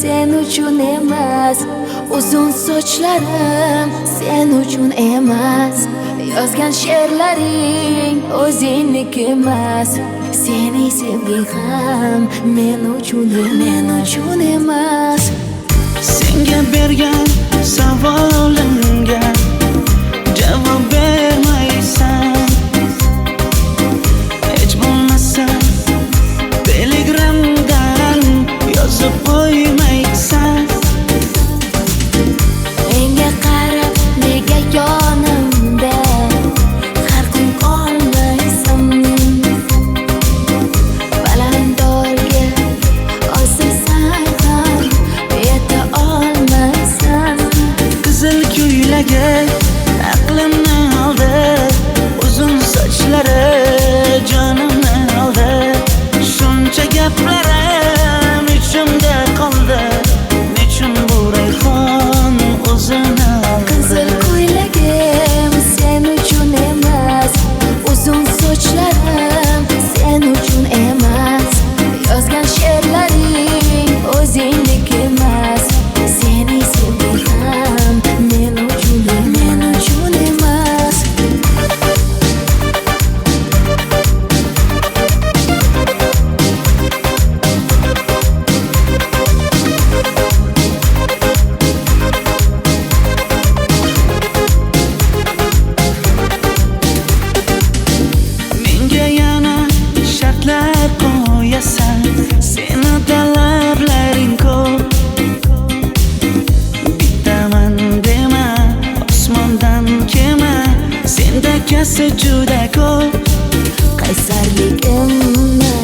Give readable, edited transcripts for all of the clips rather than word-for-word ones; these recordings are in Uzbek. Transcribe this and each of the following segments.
sen uchun emas, uzun sochlarim sen uchun emas, yozgan she'rlaring o'zingniki emas, sening sevging ham men uchun emas. Senga bergan savolimga javob bermaysan, hech bo'lmasa telegramdan yozib qo'ymaysan. Menga qarab nega yonimda har kun qolmaysan, balandorga osilsang ham yeta olmaysan. Qizil ko'ylagi aqlimni oldi, uzun sochlari jonimni oldi, shuncha gaplarim ichimda qoldi, nechun bu rayhon o'zini oldi. Qizil ko'ylagim sen uchun emas, uzun sochlarim sen uchun emas, yozgan she'rlaring o'zingniki emas, sening sevging ham men uchun emas. Menga yana shartlar qo'yasan, seni talablaring ko'p. Bittaman dema, osmondan kema, sendakasi juda ko'p. Qaysarligimni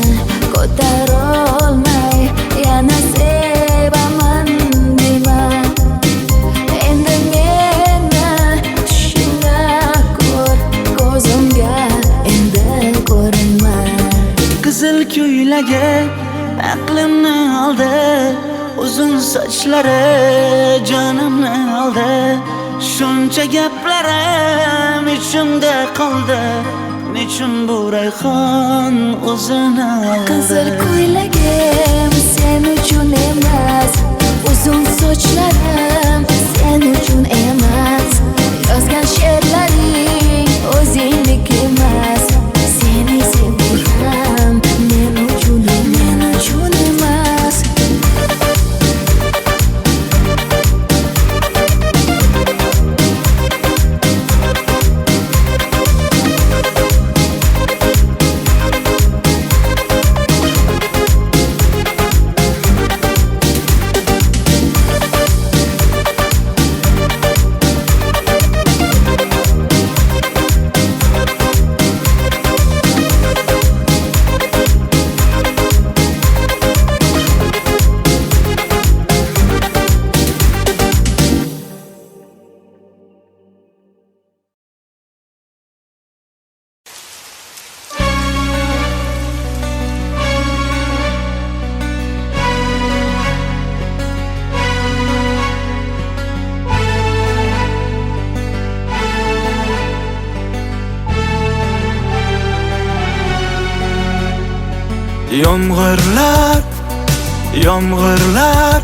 ko'tarolmay yana sevaman dema, endi meni tushingda ko'r, ko'zimga endi ko'rinma. Qizil ko'ylagi aqlimni oldi, uzun sochlari jonimni oldi, shuncha gaplarim ichimda qoldi, nechun bu rayhon o'zini oldi. Qizil ko'ylagim sen uchun emas, uzun sochlarim sen uchun emas, yozgan she'rlaring o'zingniki emas, sening sevging ham men uchun emas. Yomg'irlar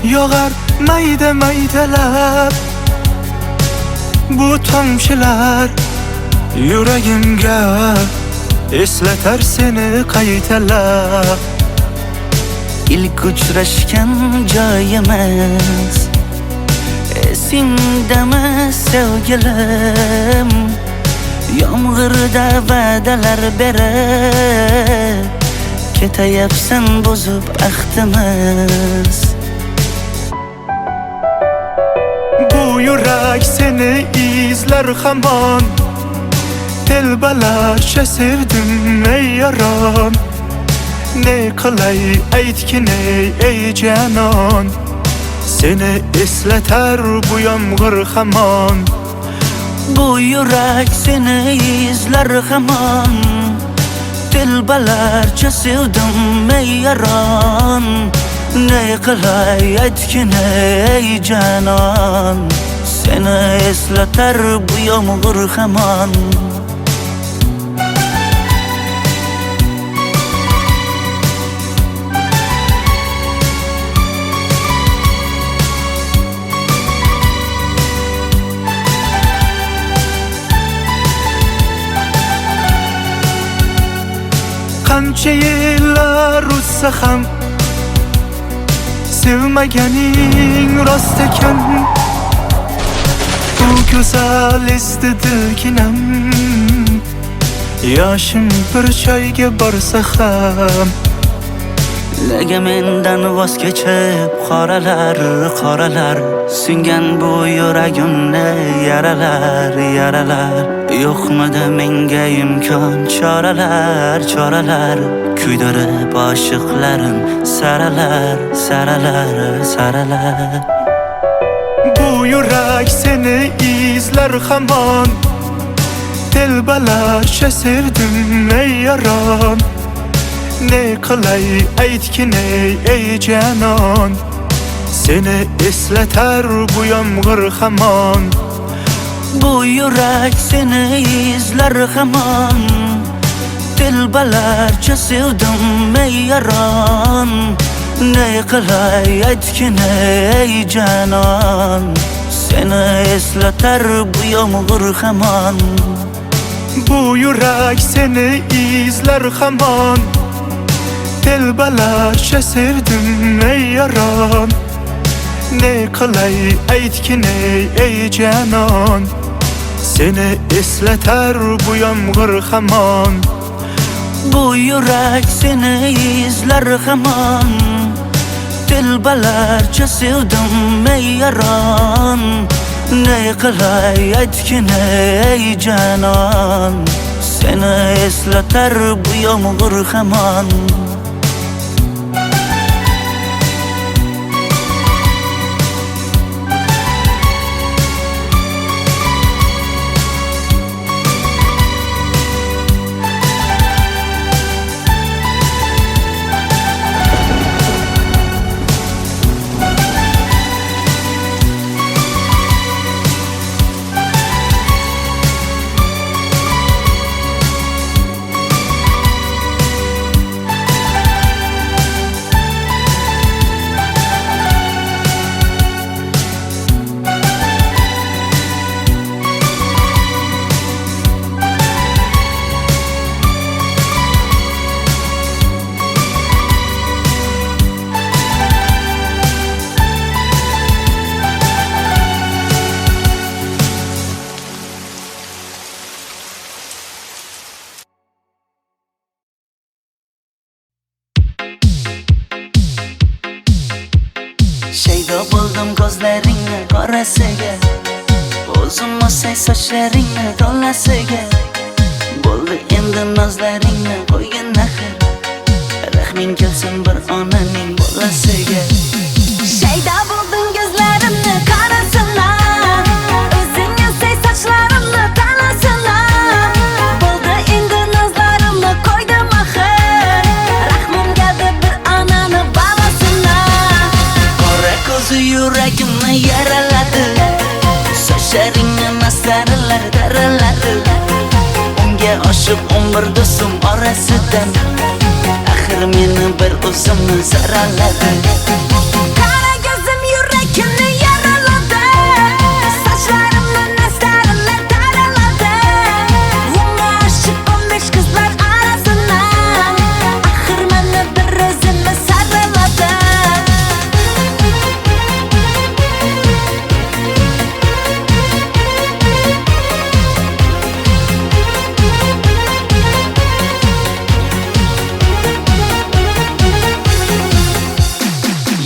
yog'ar mayda-maydalab, bu tomchilar yuragimga eslatar seni qaytalab. İlk uchrashgan joyimiz esingdami sevgilim, yomg'irda va'dalar berib ketayapsan buzib ahdimiz. Bu yurak seni izlar hamon, telbalarcha sevdim ey yaron. Ne qilay aytgin ey janon, seni eslatar bu yomg'ir hamon. Bu yurak seni izlar hamon, telbalarcha sevdim ey yaron. Ne qilay aytgin ey janon, seni eslatar bu yomg'ir hamon. Neçe yıllar uzsa ham sevmegenin rost eken. Bu güzel istedilginem yaşım bir çayga borsa ham. Nega mendan voz kechib qoralar singan bu yuragimni yaralar yo'qmidi menga imkon choralar kuydirib oshiqlarim saralar. Bu yürek seni izler hamon, telbalarcha sevdim ey yaron. Ne qilay aytgin ey canon, seni esleter bu yomg'ir hamon. Bu yurak seni izler hamon, telbalarcha sevdim ey yaron. Ne qilay aytgin ey canon, seni esleter bu yomg'ir hamon. Bu yürek seni izler hamon, telbalarcha sevdim ey yaron. Ne qilay aytgin ey canon, seni esleter bu yomg'ir hamon. Bu yurak seni izler hamon, telbalarcha sevdim ey yaron. Ne qilay aytgin ey canon, seni esleter bu yomg'ir hamon. Shaydo bo'ldim ko'zlaringni qorasiga, o'zim osay sochlaringni to'lasiga. Bo'ldi endi nozlaringni qo'ygin axir, rahming kelsin bir onaning bolasiga. Shaydo bo'lding ko'zlarimni qarasana, o'zing osay sochlarimni tanasana. Bo'ldi endi nozlarimni qo'ydim axir, rahmim keldi bir onani bolasina. Qora ko'zi yuragimni yaraladi, sochlaringni masaralar daraladi. Unga oshib 11 do'stim orasidan, axir meni bir o'zimni saraladi. Qara ko'zim yuragimni yaraladi, sochlarimni masaralar daraladi. Unga oshib 15 qizlar orasidan, axir meni bir o'zimni saraladi.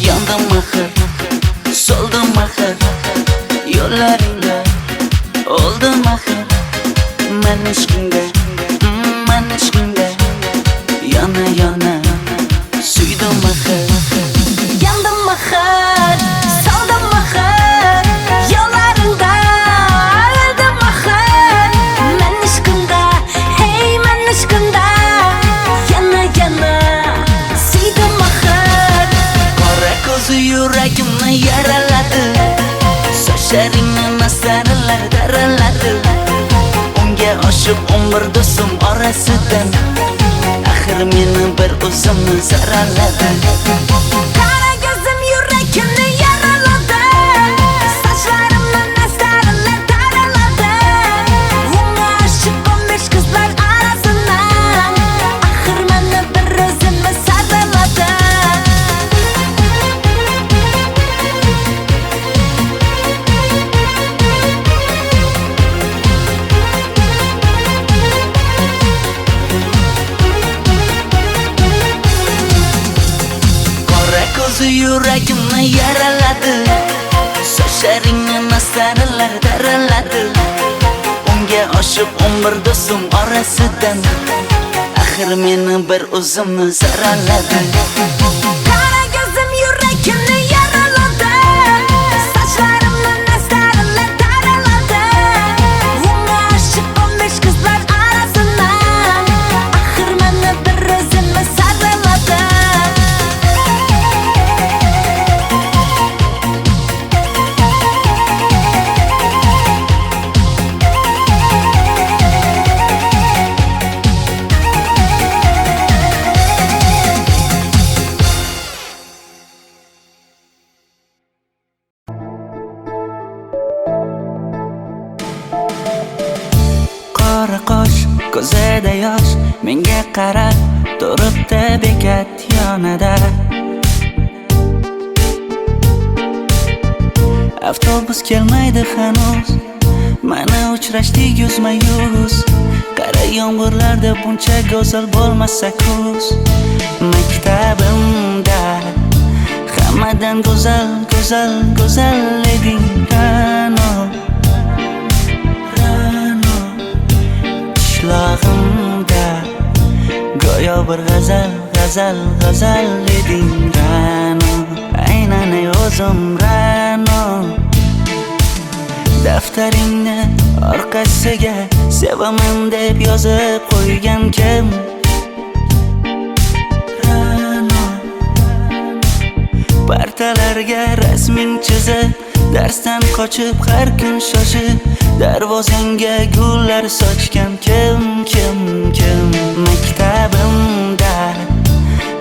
Yandım axir, soldum axir, yo'llaringda oldum axir. Men ishqingda yana suydim axir. Yandım axir, soldim axir, yo'llaringda o'ldim axir. Men ishqimda, hey men ishqimda, yana suydim axir. Qora ko'zi yuragimni yaraladi, sochlaringni masaralar daraladi. Unga oshib 11 do'stim orasidan, axir meni bir o'zimni saraladi. Qara ko'zim yuragimni yaraladi, sochlarimni masaralar daraladi. Unga oshib 15 qizlar orasidan, axir meni bir ko'zi yuragimni yaraladi. Sochlaringni nasaralar taraladi. Unga oshiq 11 do'stim orasidan axir meni bir o'zimni saraladi. Qara ko'zim yuragimni yaraladi. Sochlarimni nasaralar taraladi. Unga oshiq 15 qizlar orasidan axir meni bir o'zimni saraladi. Qora qosh, ko'zida yosh, menga qarab turibdi bekat yonida. Avtobus kelmaydi hanuz, mana uchrashdik yuzma-yuz. Qara yomg'irlarda buncha go'zal bo'lmasa kuz. Maktabimda hammadan go'zal, go'zal, go'zal eding Ra'no. Qishlog'imda go'yo bir g'azal, g'azal, g'azal eding Ra'no. Aynan o'zim Ra'no. Daftaringni orqasiga sevaman deb yozib qo'ygan kim? Ra'no. Partalarga rasming chizib, darsdan qochib har kun shoshib, darvozangga gullar sochgan kim? Maktabimda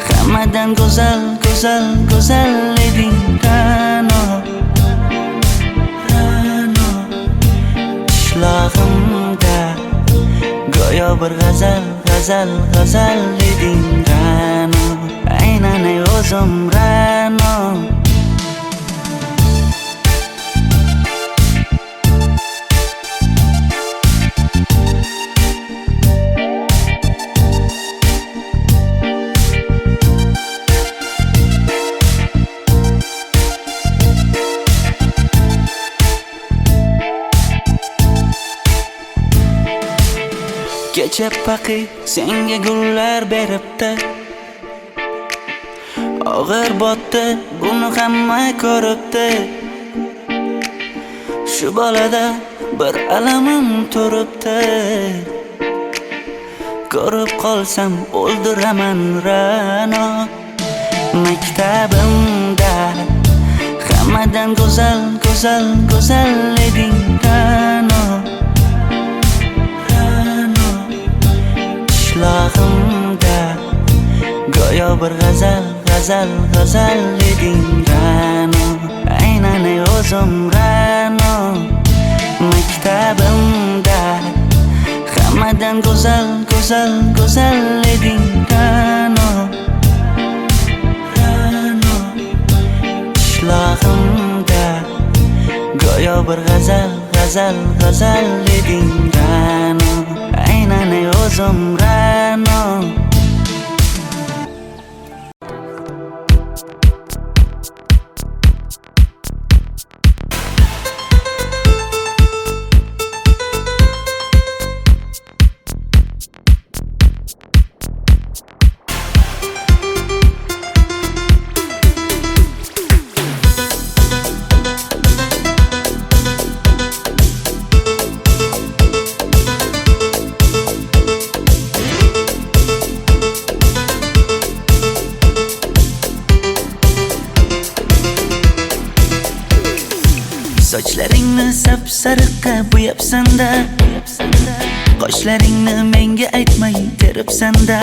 hammadan go'zal, go'zal, go'zal eding Ra'no. Qishlog'imda go'yo bir g'azal, g'azal, g'azal eding Ra'no. Aynan o'zim Ra'no. Kecha paqi senga gullar beribdi. Og'ir botdi, buni hamma ko'ribdi. Shu bolada bir alamim turibdi. Ko'rib qolsam o'ldiraman Ra'no. Maktabimda hammadan go'zal, go'zal, go'zal eding Ra'no. Qishlog'imda go'yo bir g'azal, g'azal, g'azal eding Ra'no. Aynan o'zim Ra'no. Maktabimda hammadan go'zal, go'zal, go'zal eding Ra'no. Qishlog'imda go'yo bir g'azal, g'azal, g'azal eding Ra'no. Aynan o'zim Ra'no. Sochlaringni sap-sariqqa bo'yabsan-da, qoshlaringni menga aytmay teribsan-da.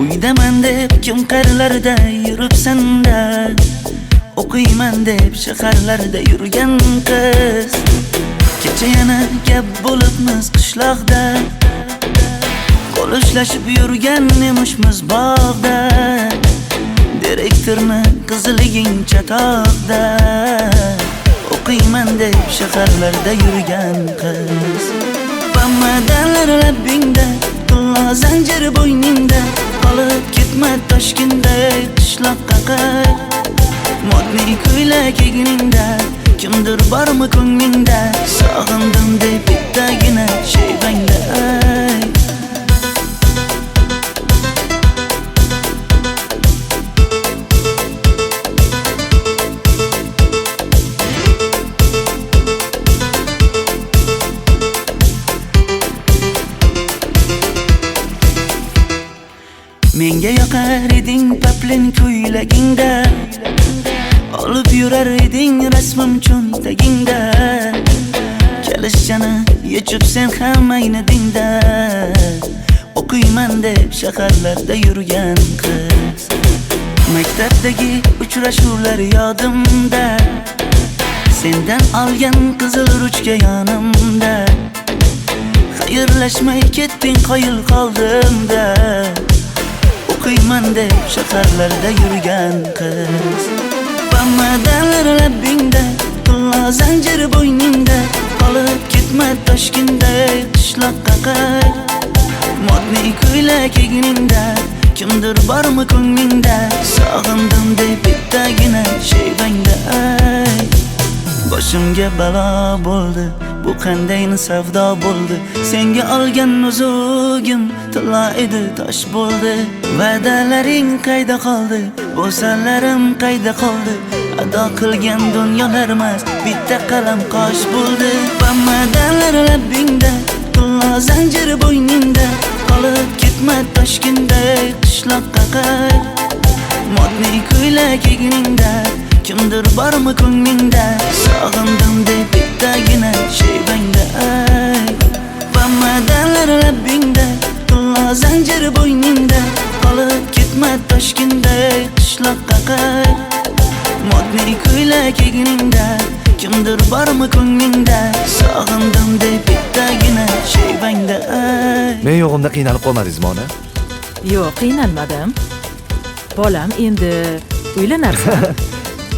Uydaman deb kim qarilarda yuribsan-da, o'qiyman deb shaharlarda yurgan qiz. Kecha yana gap bo'libmiz qishloqda, qo'l ushlashib yurgan emishmiz bog'da. Direktorni qiziliging chatoqda, o'qiyman deb shaharlarda yurgan qiz. Bamadanlar labbingda, qullo zanjir bo'yningda, qolib ketma Toshkentday qishloqqa qayt. Modniy ko'ylak egningda kimdir bormi ko'nglingda? Sog'indim deb bittagina shevangda ay. Menga yoqar eding paplin ko'ylagingda, olib yurar eding rasmim cho'ntagingda. Kalishchani yechib sen ham aynadingda, o'qiyman deb shaharlarda yurgan qiz. Maktabdagi uchrashuvlar yodimda, sendan olgan qizil ruchka yonimda. Xayrlashmay ketding qoyil qoldimda, o'qiyman deb shaharlarda yurgan qiz. Bamadalar labbingda, tilla zanjir bo'yningda, qolib ketma Toshkentday qishloqqa qayt. Modniy ko'ylak egningda kimdir bormi ko'nglingda? Sog'indim deb bittagina shevangda ay. Boshimga balo bo'ldi, bu qanday savdo bo'ldi? Senga olgan nuzugim tilla edi, tosh bo'ldi. Va'dalaring qayda qoldi? Bo'salarim qayda qoldi? Ado qilgan dunyolar emas, bitta qalam qosh bo'ldi. Bamadalar labbingda, tilla zanjir bo'yningda, qolib ketma Toshkentday qishloqqa qayt. Modniy ko'ylak egningda kimdir bormi ko'nglingda? Sog'indim deb bittagina shevangda ay. Bamadalar labbingda, tilla zanjir bo'yningda, qolib ketma Toshkentday qishloqqa qayt. Modniy ko'ylak egningda kimdir bormi ko'nglingda? Sog'indim deb bittagina shevangda ay. Men yo'g'imda qiynalib qolmadingizmi ona? Yo'q, qiynalmadim. Bolam, endi uylanarsan.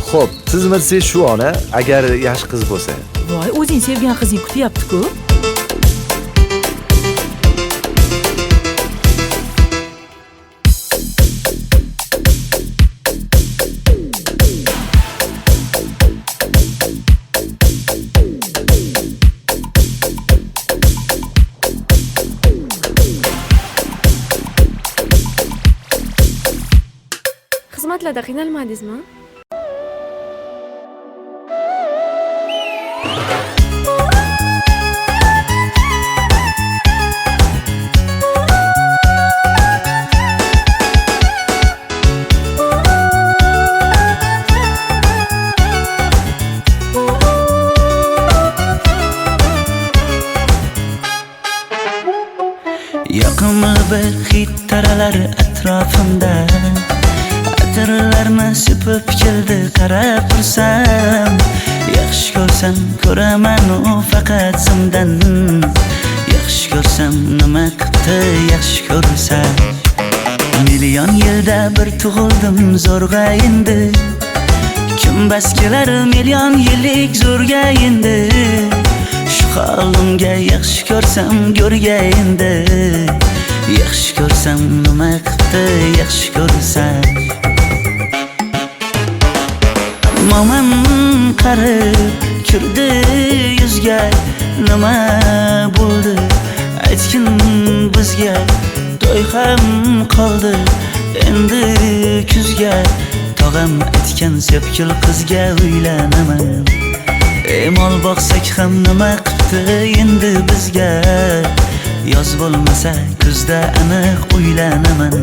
Xo'p, siz bilsangiz shu ona, agar yaxshi qiz bo'lsa. Voy, o'zing sevgan qizing kutyapti-ku. Xizmatlarda qiynalmadingizmi? Yoqimli bir hid taralar atrofimda, atirlarni sepib keldi qarab tursam. Yaxshi ko'rsam ko'raman u faqat simdan, yaxshi ko'rsam nima qipti yaxshi ko'rsam. Million yilda bir tug'ildim zo'rg'a endi, kim bas kelar million yillik zo'rga endi. Shu holimga yaxshi ko'rsam go'rga endi, yaxshi ko'rsam nima qipti yaxshi ko'rsam. Momam qarib kirdi yuzga, nima bo'ldi aytgin bizga? To'y ham qoldi endi kuzga, tog'am aytgan sepkil qizga uylanaman. Mol boqsak ham nima qipti endi bizga? Yoz bo'lmasa kuzda aniq uylanaman.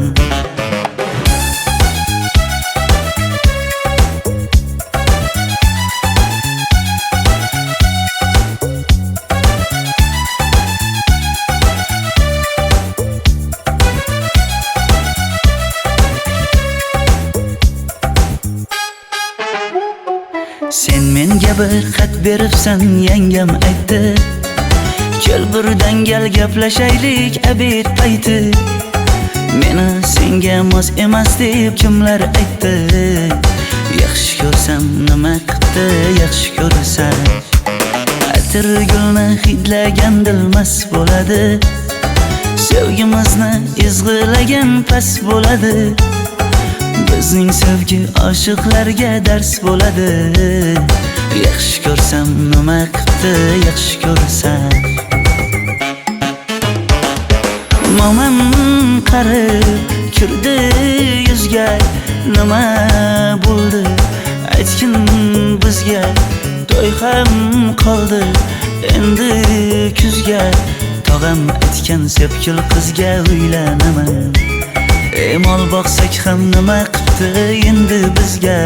Sen menga bir xat beribsan, yangam aytdi, kel birdan gal gaplashaylik abid payti. Meni senga mos emas deb kimlar aytdi? Yaxshi ko'rsam nima qipti yaxshi ko'rsam. Atir gulni hidlagan dilmas bo'ladi, Sevgimizni izg'ilagan pas bo'ladi. Bizning sevgi oshiqlarga dars bo'ladi. Yaxshi ko'rsam nima qildi, yaxshi ko'rsam. Momam qarib kirdi yuzga, nima bo'ldi? Aytgin bizga, to'y ham qoldi endi kuzga. Tog'am aytgan sepkil qizga uylanaman. Mol boqsak ham nima qildi endi bizga.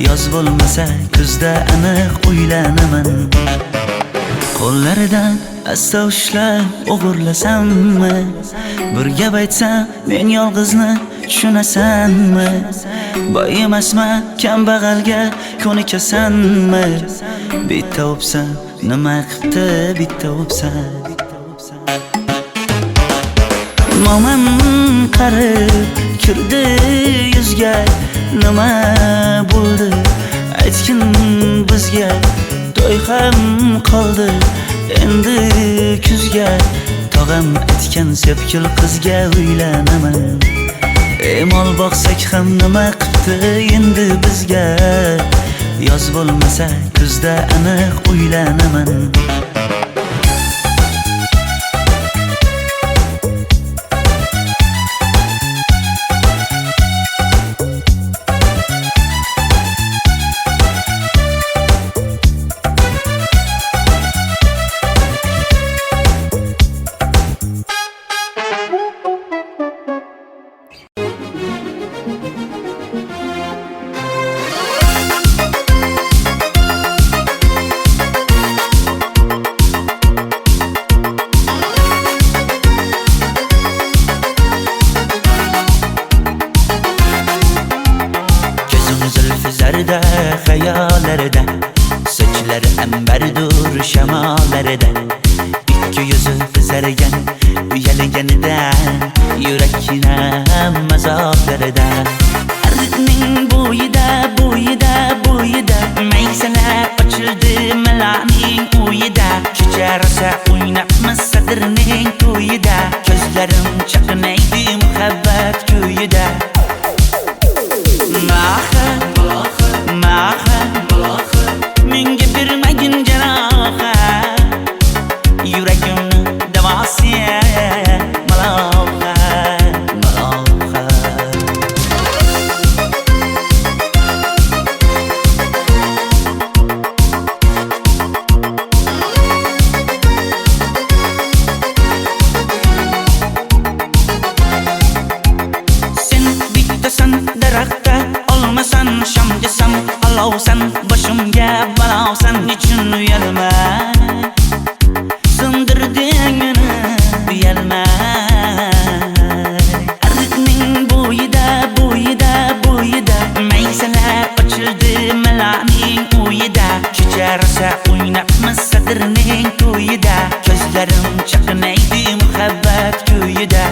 Yoz bo'lmasa kuzda aniq uylanaman. Qo'llaridan asta ushlab o'g'irlasammi? Bir gap aytsam men yolg'izni tushunasanmi? Boy emasman, kambag'alga ko'nikasanmi? Bitta o'psam nima qildi, bitta o'psam. Momam qarib kirdi yuzga, nima bo'ldi? Aytgin bizga, to'y ham qoldi endi kuzga. Tog'am aytgan sepkil qizga uylanaman. Mol boqsak ham nima qildi endi bizga. Yoz bo'lmasa kuzda aniq uylanaman. Zarda hayallarda, sochlari ambardur shamollarida. Ikki yuzi qizargan, uyalganida, yurakning mazoblarida. Arqning bo'yida, bo'yida, bo'yida, maysalar ochildi malaning uyida. Kecha rosa o'ynabmiz sadrning to'yida. Ko'zlarim chaqnaydi muhabbat kuyida. Menga bermagin jarohat, yuragimni davosi malohat, malohat. Sen bittasan daraxtda, olmasan shamgasan, olovsan boshimga balovsan. Nechun uyalma, sindirding meni uyalma. Arqning bo'yida, bo'yida, bo'yida, maysalar ochildi malaning uyida. Kecha rosa o'ynabmiz sadrning to'yida. Ko'zlarim chaqnaydi muhabbat kuyida.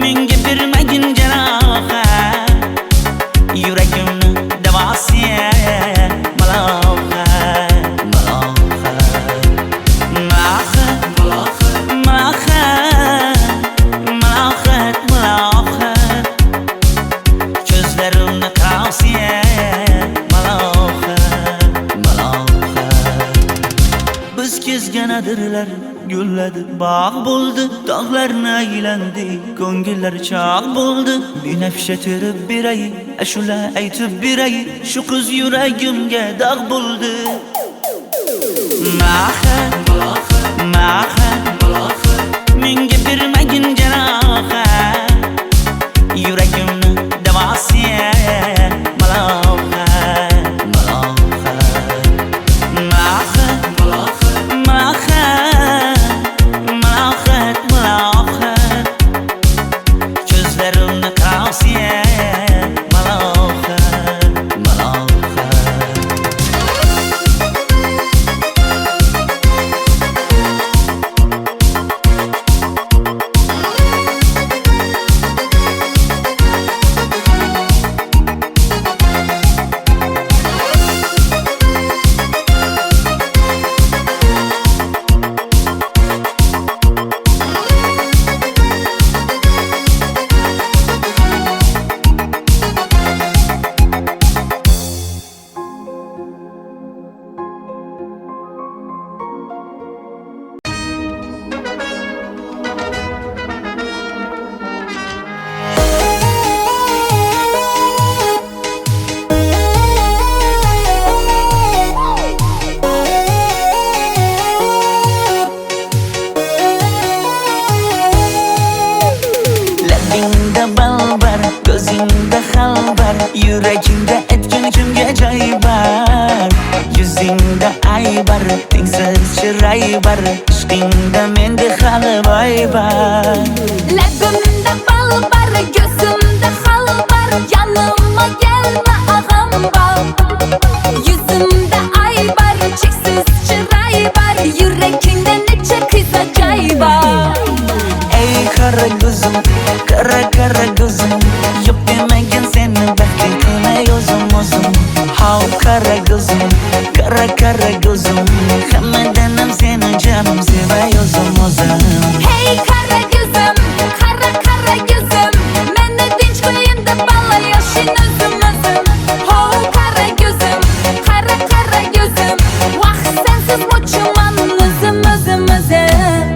Menga bermagin jarohat, yuragimni davosi malohat, malohat. Malohat, malohat. Ko'zlarimni qarasi malohat, malohat. Biz kezganadirlar, gulladi bog' bo'ldi, tog'larni aylandi, ko'ngillar chog' bo'ldi. Binafsha terib beray, ashula aytib beray, shu qiz yuragimga dog' bo'ldi. Menga bermagin jarohat, yuragimni davosi malohat, malohat. Malohat, malohat. Ko'zlarimni qarasi malohat, malohat. bar ishqingda menda hali boy bar Labimda bal bar, gözümde hal bar. Yanıma gelme ağam bar. Yüzümde ay bar, çeksiz çıray bar. Yüreğinde neçe kız acayip bar. ey kara gözüm kara gözüm yok demegin seni baxtli qilmay o'zim hav kara gözüm kara gözüm hammadanam seni canım sevay o'zim Hey kara gözüm, kara gözüm. Meni dinç koyunda bala yaşın özüm özüm. Ho kara gözüm, kara gözüm. Vah sensiz muçuman özüm özüm özüm.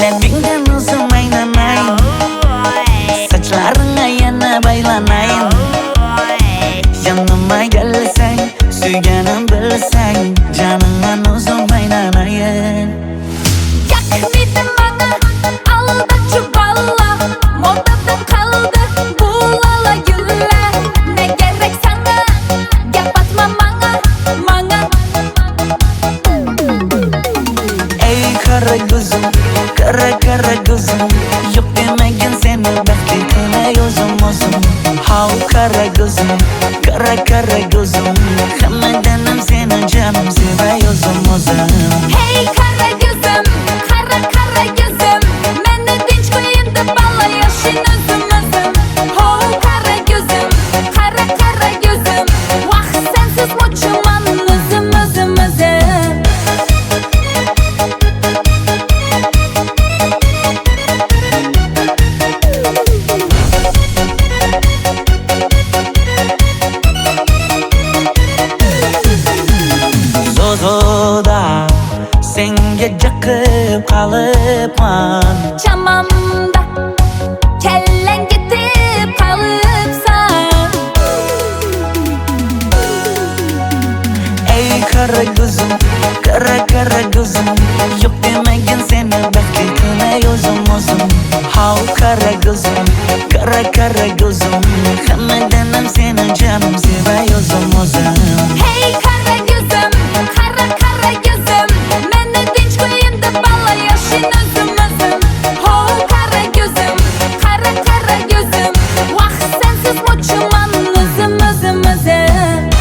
labingdan o'zim aylanay sochlaringga yana baylanayin yanıma gelsang suyganim bilsang janimdan o'zim aylanayin Yakmidin bana alda çuballa. Modada kaldı bu lala güller. Ne gerek sana, gap atma bana. ey kara gözüm kara gözüm yok demegin seni baxtli qilmay o'zim hav kara gözüm kara gözüm hammadanam seni canım sevay o'zim Hey kara gözüm, kara gözüm. Meni dinç koyunda bala yaşın özüm özüm. Ho kara gözüm, kara gözüm. Vah sensiz muçuman özüm özüm özüm. zozoda senga jaqib qolibman Çamamda kellen gidip kalıpsan. ey kara gözüm kara gözüm yok demegin seni baxtli qilmay o'zim hav kara gözüm kara gözüm hammadanam seni canım sevay o'zim Hey kara gözüm, kara gözüm. Meni dinç koyunda bala yaşın özüm özüm. Ho kara gözüm, kara gözüm. Vah sensiz muçuman özüm özüm özüm.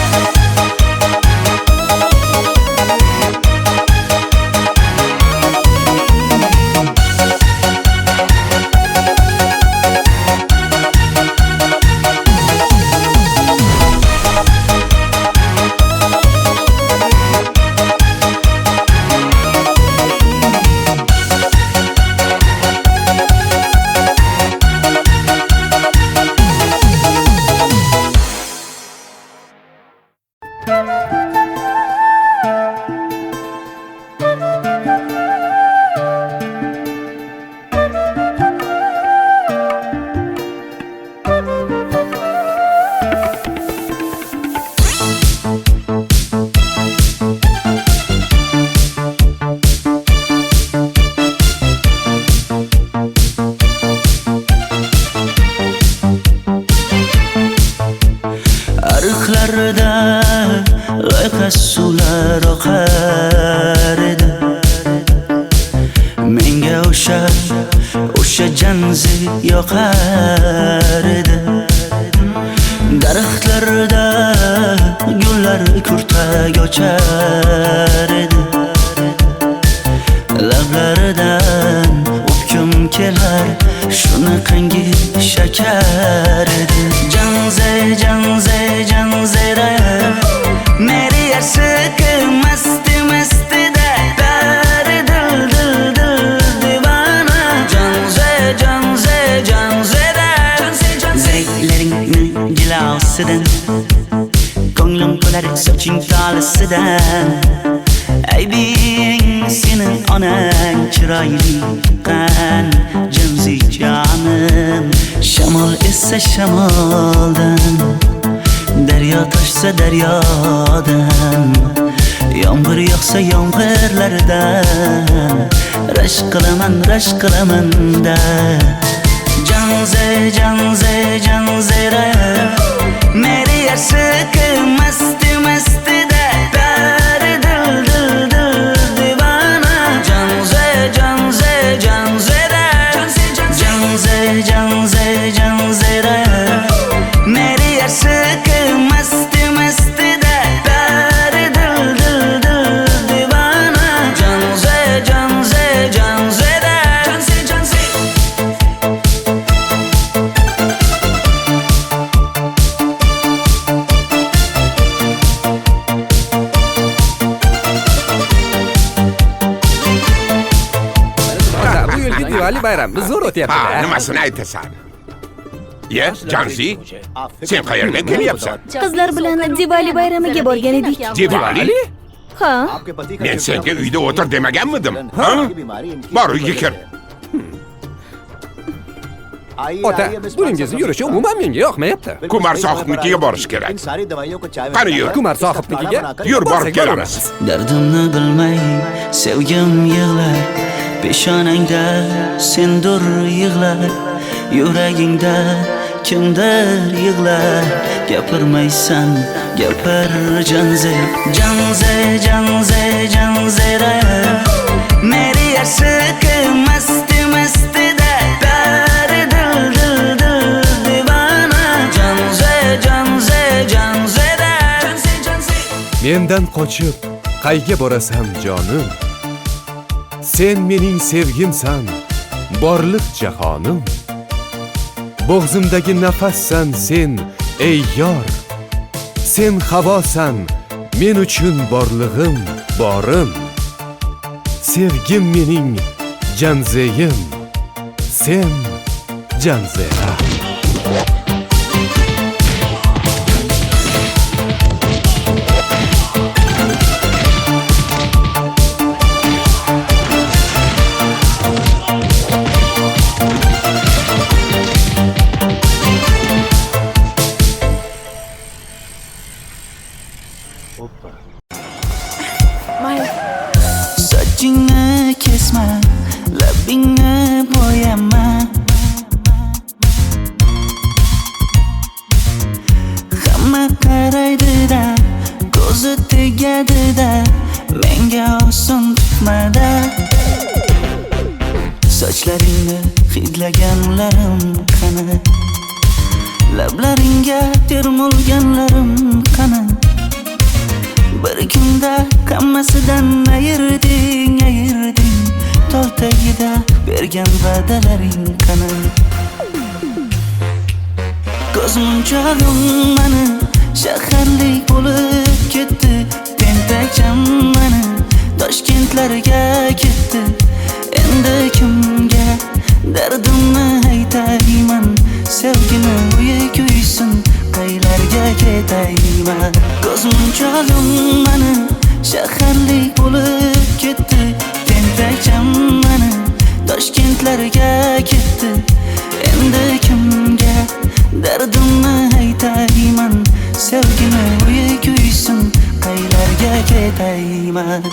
ariqlarda loyqa suvlar oqar edi menga o'sha janzi yoqar edi daraxtlarda gullar kurtak ochar edi lablaridan o'pkim kelar shunaqangi shakar edi janzera meri yarsiqi masti da dari dil divana janzera zeylaringni jilosidan ko'nglim to'lar soching tolisidan aybing sening onang chiroyli tuqqan janzi jonim shamol essa shamoldan daryo toshsa daryodan yomg'ir yog'sa yomg'irlardan rashk qilaman da Janzera Meri yarshiki masti da Dari dil divana Janzera Meri yarshiki masti da Dari dil divana Janzera Bu yilgi Diwali bayrami zo'r o'tyapti. Nimasini aytasan? Ye, Janzi, sen qayerdan kelyapsan? Qizlar bilan Diwali bayramiga borgan edik. Diwali? Ha? Men senga uyda o'tir demaganmidim? Ha? Bor uyga kir. Ota, buningizni yurishi umuman menga yoqmayapti. Kumar sohibnikiga borish kerak. Qani yur. Kumar sohibnikiga Yur, borib kelamiz. Dardimni bilmay sevgim yig'lar Peshonangda sendur yig'lar Yuragingda kimdir yig'lar Gapirmaysan gapir Janzera Meri yarshiki masti da Dari dil divana Janzera Mendan qochib qayga borasan jonim Sen mening sevgimsan borliq jahonim Bo'g'zimdagi nafassan sen ey yor Sen havosan men uchun borlig'im borim Sevgim mening janzeyim Sen Janzera Mayli. Sochingni kesma labingni bo'yama Hamma qaraydi-da ko'zi tegadi-da Menga oson tutmada Sochlaringni hidlaganlarim qani Lablaringga termulganlarim qani Bir kunda hammasidan ayırding Tol tagida bergan va'dalaring qani Ko'zmunchog'im mani shaharlik bo'lib ketdi Tentakcham mani Toshkentlarga ketdi Endi kimga dardimni aytayman Sevgini uyi kuysin qaylarga ketayman Ko'zmunchog'im mani shaharlik bo'lib ketdi Tentakcham mani Toshkentlarga ketdi Endi kimga dardimni aytayman Sevgini uyi kuysin qaylarga ketayman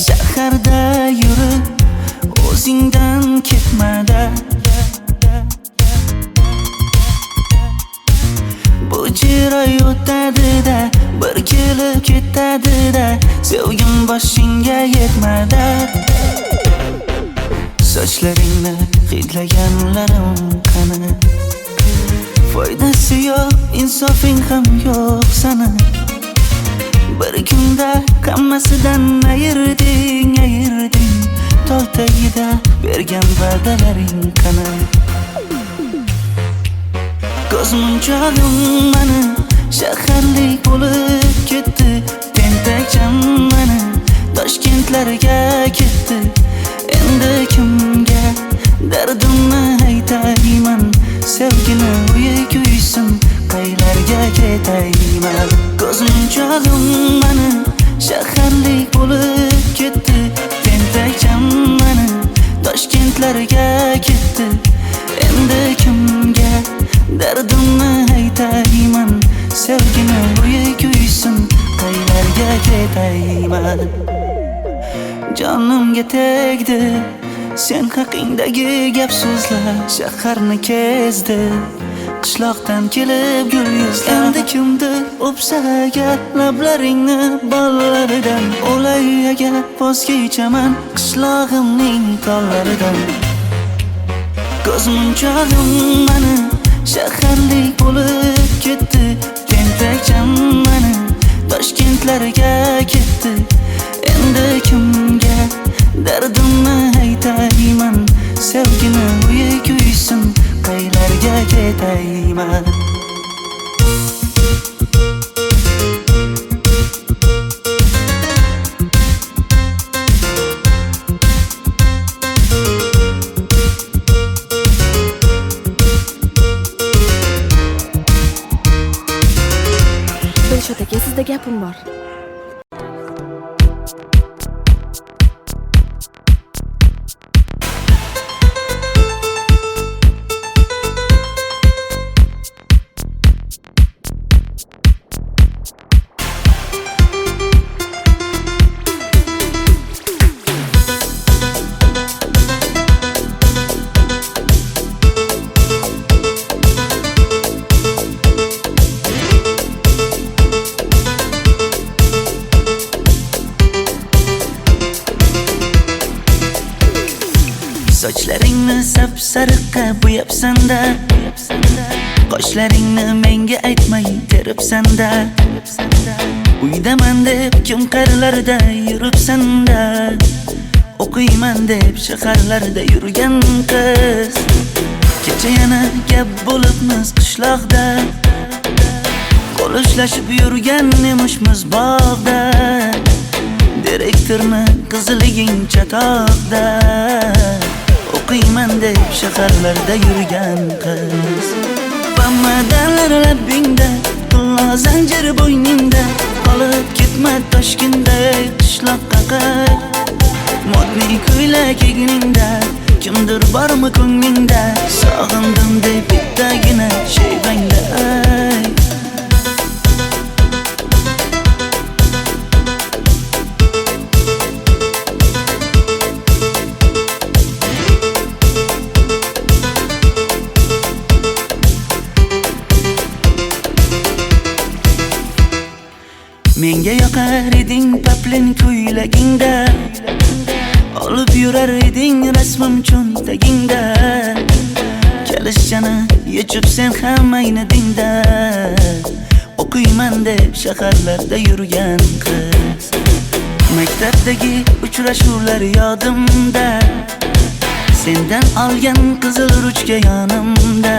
Shaharda yurib o'zingdan ketmada Bu chiroy o'tadi-da bir kelib ketadi-da Sevgim boshingga yetmada Sochlaringni hidlaganlarim qani Foydasi yo'q insofing ham yo'q sana Bir kunda hammasidan ayırding Tol tagida bergan va'dalaring qani Ko'zmunchog'im mani shaharlik bo'lib ketdi Tentakcham mani Toshkentlarga ketdi Endi kimga dardimni aytayman Sevgini uyi kuysin qaylarga ketayman Ko'zmunchog'im mani shaharlik bo'lib ketdi. Tentakcham mani Toshkentlarga ketdi. Endi kimga dardimni aytayman? Sevgini bo'yi kuysin, qaylarga ketayman? Jonimga tegdi sen haqingdagi gap so'zlar, shaharni kezdi, qishloqdan kelib gul yuzlar. Endi kimdir o'psa agar lablaringni bollaridan, o'lay agar voz kechaman qishlog'imning tollaridan. Ko'zmunchog'im mani shaharlik bo'lib ketdi. Tentakcham mani Toshkentlarga ketdi. Endi kimga dardimni aytayman? Sevgini bo'yi kuysin, qaylarga ketayman? Dilshod aka, sizda gapim bor. Sochlaringni sap-sariqqa bo'yabsan-da, qoshlaringni menga aytmay teribsan-da. Uydaman deb kim qarlarda yuribsan-da, o'qiyman deb shaharlarda yurgan qiz. Kecha yana gap bo'libmiz qishloqda, qo'l ushlashib yurgan emishmiz bog'da. Direktorni qiziliging chatoqda, o'qiyman deb shaharlarda yurgan qiz. Bamadanlar labbingda, qillo zanjir bo'yningda, qolib ketma Toshkentda qishloqqa qayt. Modniy ko'ylak egningda, kimdir bormi ko'nglingda? Sog'indim deb bittagina shevangda ayt. Menga yoqar eding paplin ko'ylagingda, olib yurar eding rasmim cho'ntagingda. Kalishchani yechib sen ham aynadingda, o'qiyman deb shaharlarda yurgan qiz. Maktabdagi uchrashuvlar yodimda, sendan olgan qizil ruchka yonimda.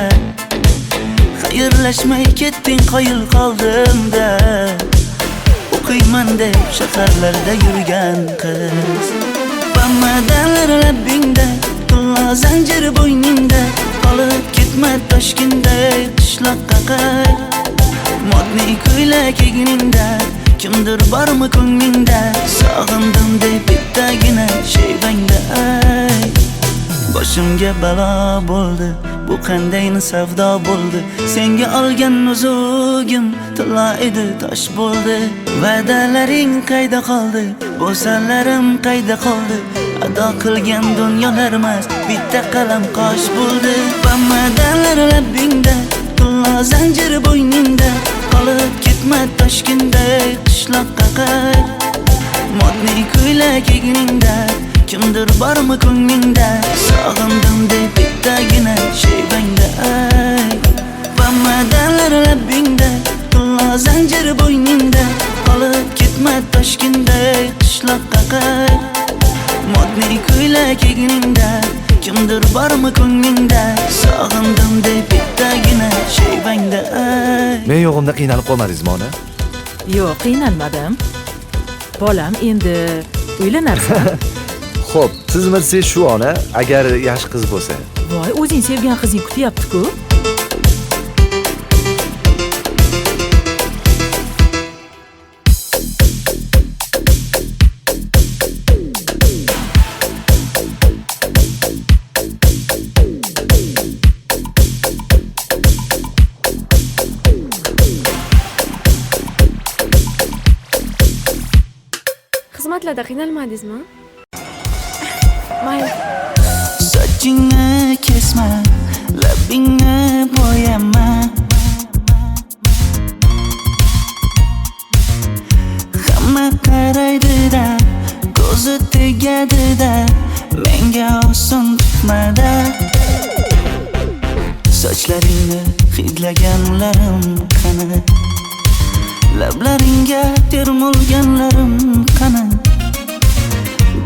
Xayrlashmay ketding qoyil qoldimda, o'qiyman deb shaharlarda yurgan qiz. Bamadanlar labbingda, qillo zanjir bo'yningda, qolib ketma Toshkentda qishloqqa qayt. Modniy ko'ylak egningda, kimdir bormi ko'nglingda? Sog'indim deb bittagina shevangda ayt. Boshimga balo bo'ldi, bu qanday savdo bo'ldi? Senga olgan nuzugim tilla edi, tosh bo'ldi. Va'dalaring qayda qoldi? Bo'salarim qayda qoldi? Ado qilgan dunyolar emas, bitta qalam qosh bo'ldi. Bamadanlar labbingda, tilla zanjir bo'yningda, qolib ketma Toshkentda qishloqqa qayt. Modniy ko'ylak egningda, kimdir bormi ko'nglingda? Sog'indim deb bittagina shevangda ayt. Bamadanlar labbingda, qillo zanjir bo'yningda, qolib ketma Toshkentda qishloqqa qayt. Modniy ko'ylak egningda, kimdir bormi ko'nglingda? Sog'indim deb bittagina shevangda ayt. Men yo'g'imda qiynalib qolmadingizmi ona? Yo'q, qiynalmadim. Bolam, endi uylanarsan. Xo'p, siz shu ona, agar yaxshi qiz bo'lsa. Voy, o'zing sevgan qizing kutyapti-ku. xizmatlarda qiynalmadingizmi? Mayli. Sochingni kesma, labingni bo'yama. Hamma qaraydi-da, ko'zi tegadi-da, menga oson tutmada. Sochlaringni hidlaganlarim qani, lablaringga termulganlarim qani.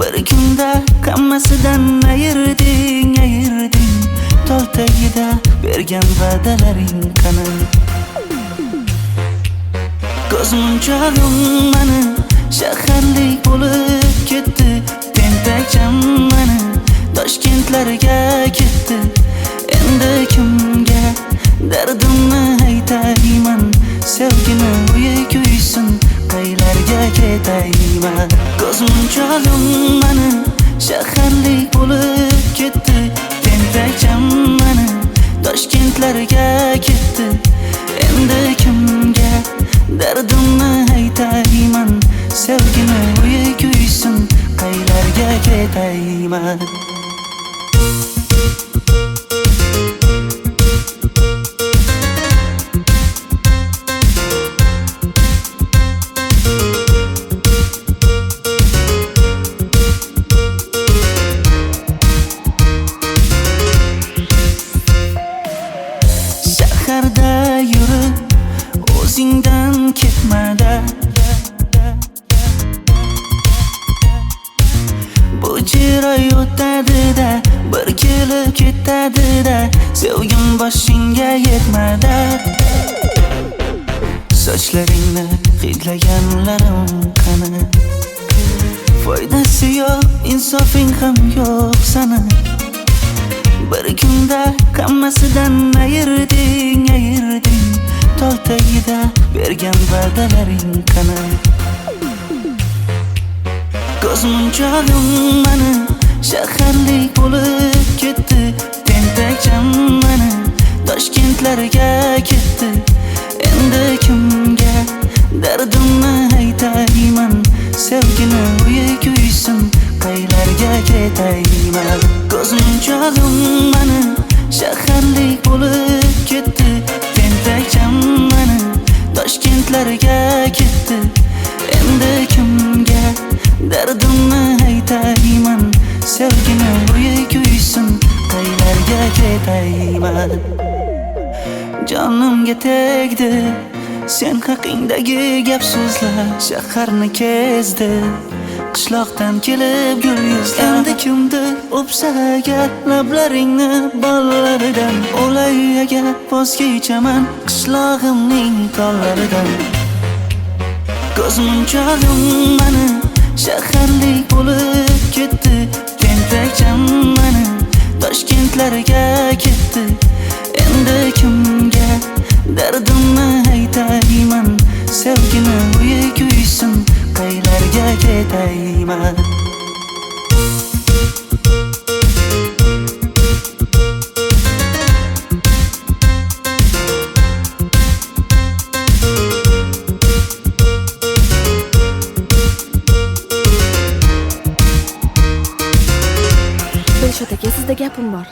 Bir kunda hammasidan ayırding, tol tagida bergan va'dalaring qani. Ko'zmunchog'im mani shaharlik bo'lib ketdi, tentakcham mani Toshkentlarga ketdi. Endi kimga dardimni aytayman, sevgini uyi kuysin, qaylarga ketayman. Ko'zmunchog'im mani shaharlik bo'lib ketdi, tentakcham mani Toshkentlarga ketdi. Endi kimga dardimni aytayman, sevgini uyi kuysin, qaylarga ketayman. Shaharda yurib o'zingdan ketmada, bu chiroy o'tadi-da, bir kelib ketadi-da, sevgim boshingga yetmada. Sochlaringni hidlaganlarim qani, foydasi yo'q, insofing ham yo'q sana. Bir kunda hammasidan ayırding, tol tagida bergan va'dalaring qani. Ko'zmunchog'im mani shaharlik bo'lib ketdi, tentakcham mani Toshkentlarga ketdi. Endi kimga dardimni aytayman, sevgini uyi kuysin, qaylarga ketayman. Ko'zmunchog'im mani shaharlik bo'lib ketdi, tentakcham mani Toshkentlarga ketdi. Endi kimga dardimni aytayman, sevgini uyi kuysin, qaylarga ketayman. Jonimga tegdi sen haqingdagi gap so'zlar, shaharni kezdi, qishloqdan kelib gul yuzlar. Endi kimdir o'psa agar lablaringni bollaridan, o'lay agar voz kechaman qishlog'imning tollaridan. Ko'zmunchog'im mani shaharlik bo'lib ketdi, tentakcham mani Toshkentlarga ketdi. Endi kimga dardimni aytayman, sevgini uyi kuysin, qaylarga ketayman. Dilshod aka, sizda gapim bor.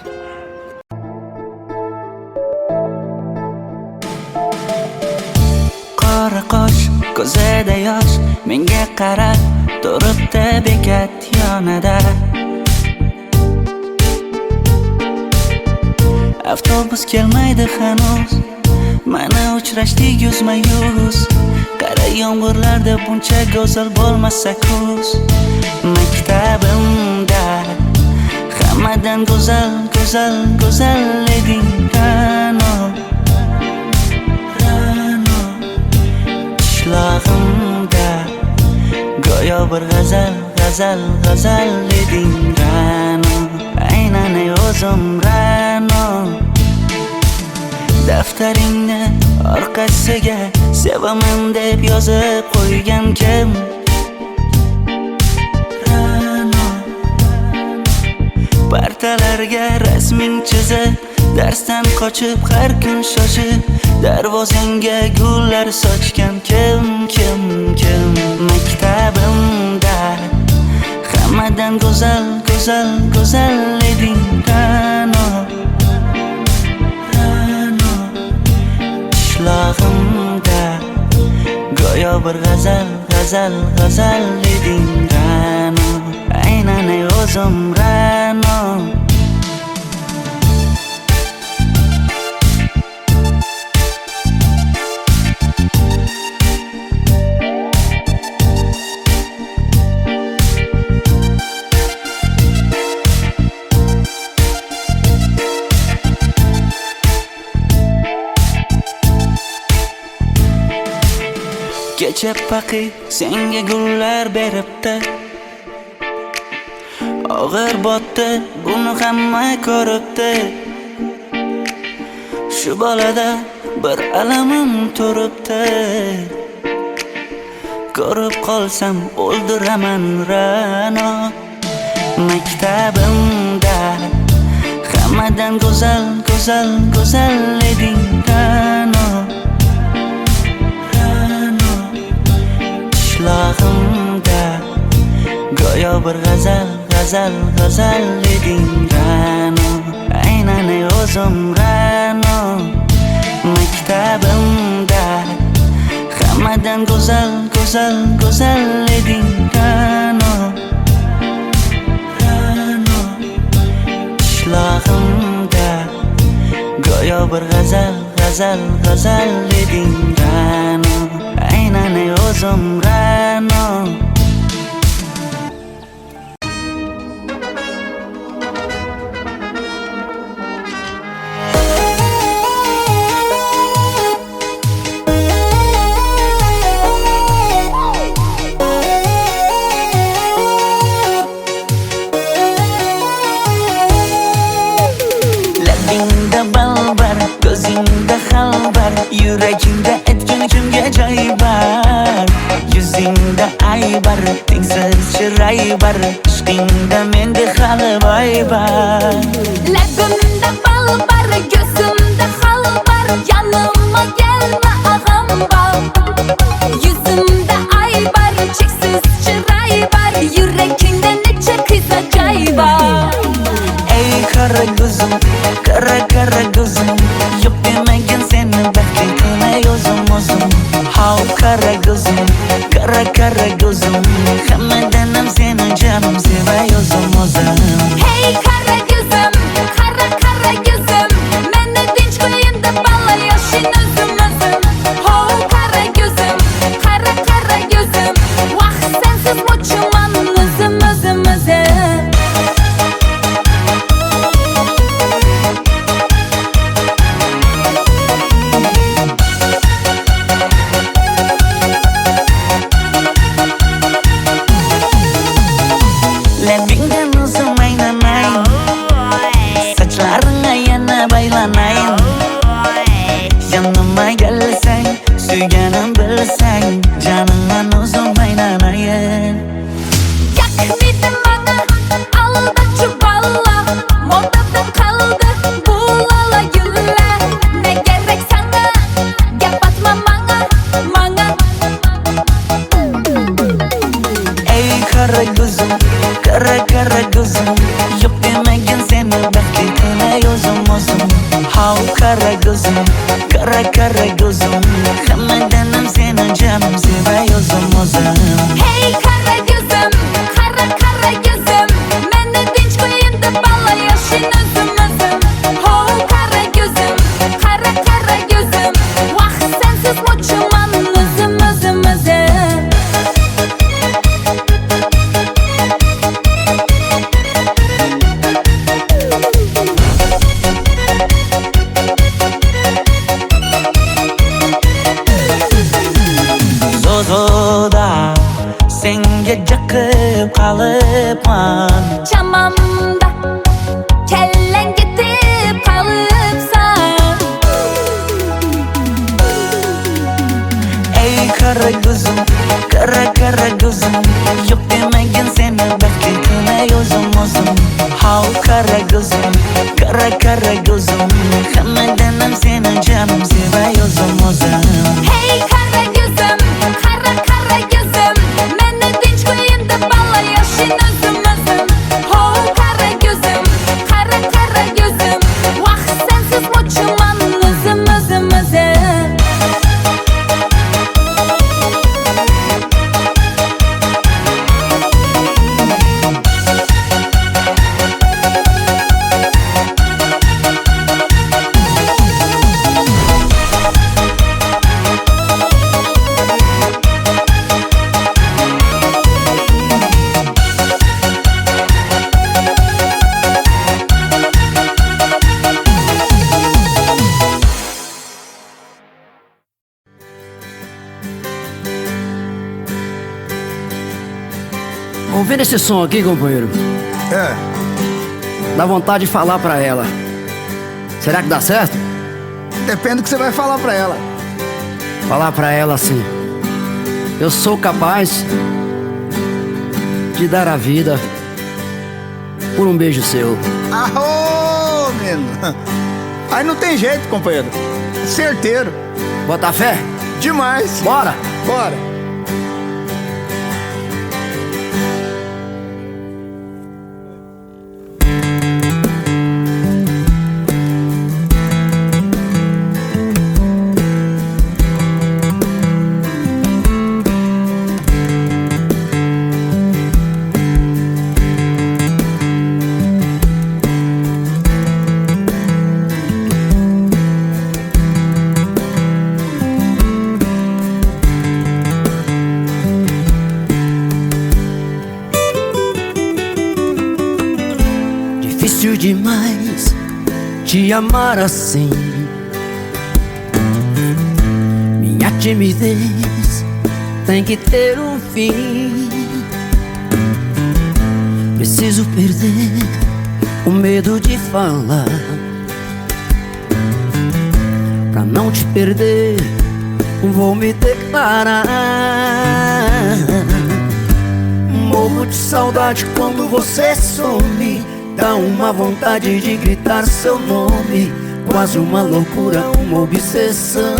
Qora qosh, ko'zida yosh, menga qarab turibdi bekat yonida. Avtobus kelmaydi hanuz, mana uchrashdik yuzma-yuz. Qara yomg'irlarda buncha go'zal bo'lmasa kuz. Maktabimda hammadan go'zal, go'zal, go'zal eding Ra'no. Qishlog'imda go'yo bir g'azal, g'azal, g'azal eding Ra'no. Aynan o'zim Ra'no. Daftaringni orqasiga sevaman deb yozib qo'ygan kim? Ra'no. Partalarga rasming chizib, darsdan qochib har kun shoshib, darvozangga gullar sochgan kim? Maktabimda Hammadan go'zal, go'zal, go'zal eding Ra'no, Ra'no. Qishlog'imda go'yo bir g'azal, g'azal, g'azal eding Ra'no. Aynan ey o'zim Ra'no. Kecha paqi senga gullar beribdi, og'ir botdi buni hamma ko'ribdi. Shu bolada bir alamim turibdi, ko'rib qolsam o'ldiraman Ra'no. Maktabimda hammadan go'zal, go'zal, go'zal eding Ra'no. Qishlog'imda go'yo bir g'azal, g'azal, g'azal eding Ra'no. Aynan ey o'zim Ra'no. Maktabimda hammadan go'zal, go'zal, go'zal eding Ra'no. Ra'no. Qishlog'imda go'yo bir g'azal, g'azal, g'azal eding Ra'no. Aynan ey o'zim Ra'no. Labingda balbar, ko'zingda xalbar, yuragingda etgan kimga joy bar. Yuzingda aybar, tengsiz chiray bar, ishqingda menda hali voy bar. Labimda bal bar, ko'zimda xal bar, yanıma gelme ağam bar. Yuzimda ay bar, cheksiz chiray bar, yurakingda necha qiza joy bar. Ey qara ko'zim, qara qara ko'zim, yo'q demagan seni baxtli qilmay o'zim o'zim. Hav qara ko'zim, qara qara ko'zim, hammadan ham seni jonim sevay o'zim o'zim. Hey kara gözüm, kara kara gözüm, meni dinç qo'yinda balla yoshin o'zim o'zim. Ho kara gözüm, kara kara gözüm, vaqt sensiz mo'chiman o'zim o'zim o'zim. Labingdan o'zim aylanay, sochlaringga yana baylanay. Yanıma gelsang, suyganim bilsang, jonimdan o'zim aylanay. Yakmidi bana, aldachi balla, modadan qoldi bu lala gullar. Ne gerek sana, gap atma manga, manga. Ey qara ko'zim, qara qara ko'zim, yo'q demagan seni baxtli qilmay o'zim o'zim. Hav qara ko'zim, qara qara ko'zim, hammadan ham seni jonim sevay o'zim o'zim. Hey kara gözüm, kara kara gözüm, meni dinç qo'yinda balla yoshin o'zim o'zim. Ho kara gözüm, kara kara gözüm, vaqt sensiz mo'chiman o'zim o'zim o'zim. Zozoda senga jaqib qolibman. Chamamda kellang ketib qolibsan. Ey qara ko'zim, qara qara ko'zim, yo'q demagan seni baxtli qilmay o'zim o'zim. Hav qara ko'zim, qara qara ko'zim, hammadan ham seni jonim sevay o'zim o'zim. Hey kara gözüm, kara kara gözüm, meni dinç qo'yinda balla yoshin o'zim o'zim. ouvindo esse som aqui, companheiro, dá vontade de falar pra ela. Será que dá certo? Depende do que você vai falar pra ela. Falar pra ela assim: eu sou capaz de dar a vida por um beijo seu. Arô, menino. Aí não tem jeito, companheiro. Certeiro. Bota fé? Demais. Bora! Bora. Difícil demais te amar assim. Minha timidez tem que ter um fim. Preciso perder o medo de falar. Pra não te perder, vou me declarar. Morro de saudade quando você some. Dá uma vontade de gritar seu nome. Quase uma loucura, uma obsessão.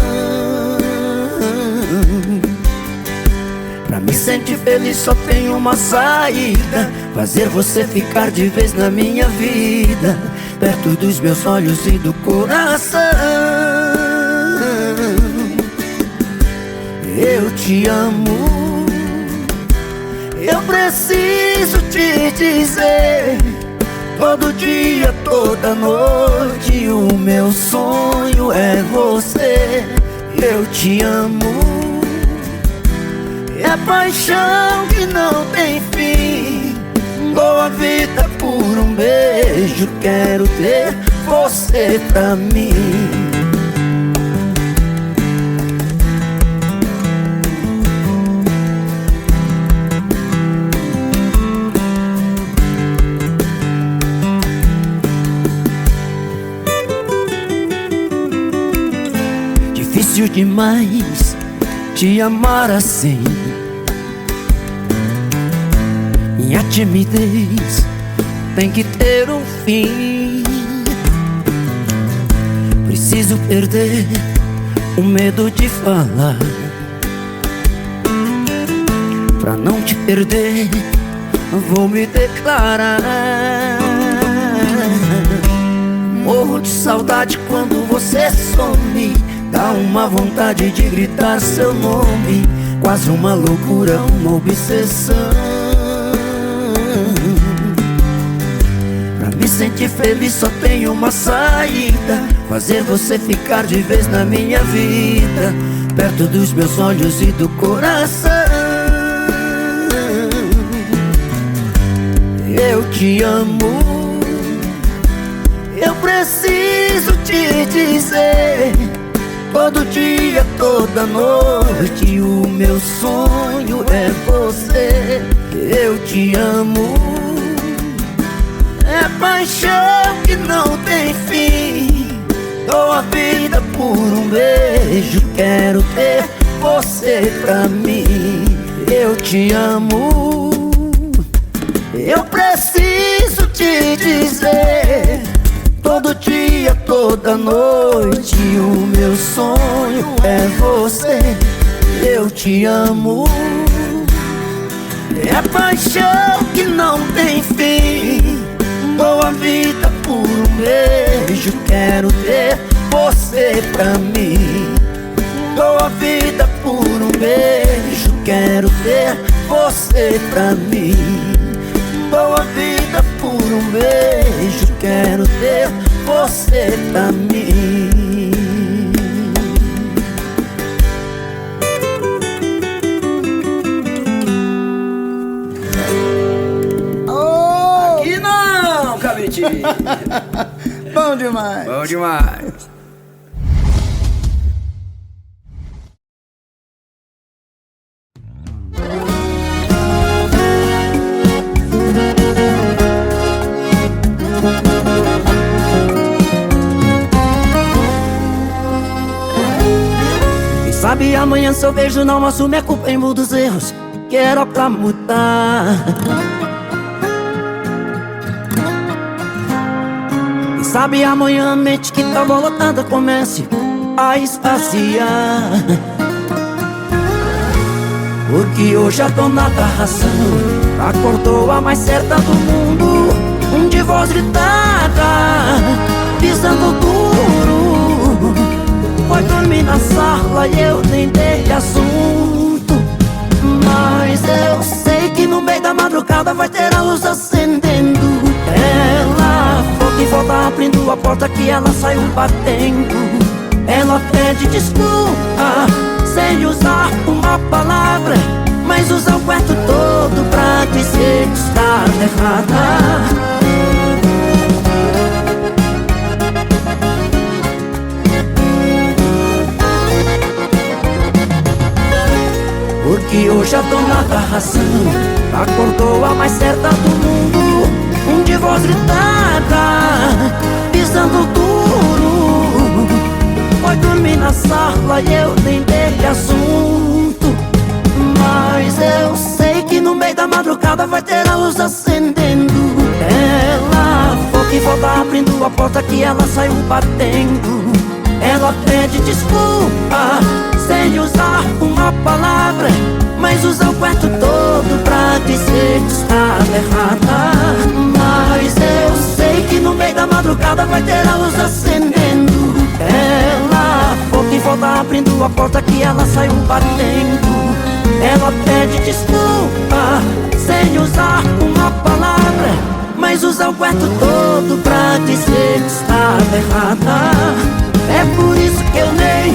Pra me sentir feliz só tem uma saída: fazer você ficar de vez na minha vida, perto dos meus olhos e do coração. Eu te amo, eu preciso te dizer. Todo dia, toda noite, o meu sonho é você. Eu te amo, é paixão que não tem fim. Dou a vida por um beijo, quero ter você pra mim. Difícil demais te amar assim. Minha timidez tem que ter um fim. Preciso perder o medo de falar. Pra não te perder, vou me declarar. Morro de saudade quando você some. Dá uma vontade de gritar seu nome. Quase uma loucura, uma obsessão. Pra me sentir feliz só tem uma saída: fazer você ficar de vez na minha vida, perto dos meus olhos e do coração. Eu te amo, eu preciso te dizer. Todo dia, toda noite, o meu sonho é você. Eu te amo, é paixão que não tem fim. Dou a vida por um beijo, quero ter você pra mim. Eu te amo, eu preciso te dizer. Todo dia, toda noite, o meu sonho é você. Eu te amo, é paixão que não tem fim. Dou a vida por um beijo, quero ter você pra mim. Dou a vida por um beijo, quero ter você pra mim. Dou a vida por um beijo, quero ter você pra mim. Oh! Aqui não, cabritinho. Bom demais. Bom demais. amanhã se eu vejo não assume a culpa em muitos erros que era pra mudar. Quem sabe amanhã a mente que tá lotada comece a esvaziar. Porque hoje a dona da razão acordou a mais certa do mundo, de voz gritada, pisando duro. Foi dormir na sala e eu nem dei assunto. Mas eu sei que no meio da madrugada vai ter a luz acendendo. Ela foi quem volta abrindo a porta que ela saiu batendo. Ela pede desculpa sem usar uma palavra, mas usa o quarto todo pra dizer que está errada. Porque hoje a dona da razão acordou a mais certa do mundo, de voz gritada, pisando duro. Foi dormir na sala e eu nem dei assunto. Mas eu sei que no meio da madrugada vai ter a luz acendendo. Ela foi que volta abrindo a porta que ela saiu batendo. Ela pede desculpa sem usar uma palavra, mas usa o quarto todo pra dizer que está errada. Mas eu sei que no meio da madrugada vai ter a luz acendendo. Ela foi que volta abrindo a porta que ela saiu batendo. Ela pede desculpa sem usar uma palavra, mas usa o quarto todo pra dizer que está errada. É por isso que eu nem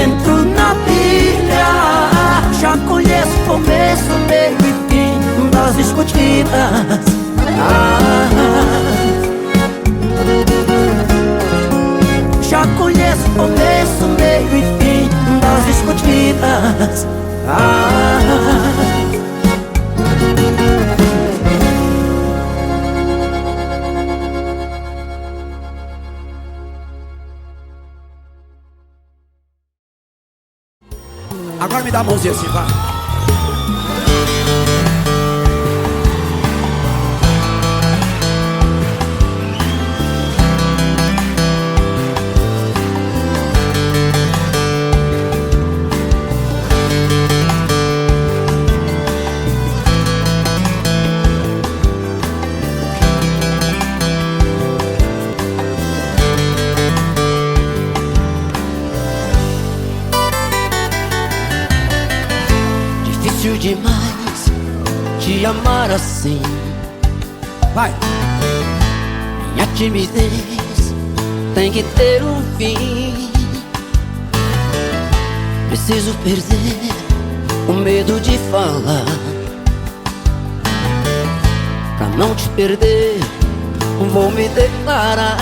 entro na pilha. Já conheço o começo, meio e fim das discutidas. Já conheço o começo, meio e fim das discutidas. Agora me dá a mãozinha assim, vai. Difícil demais te amar assim. Vai. Minha timidez tem que ter um fim. Preciso perder o medo de falar. Pra não te perder, vou me declarar.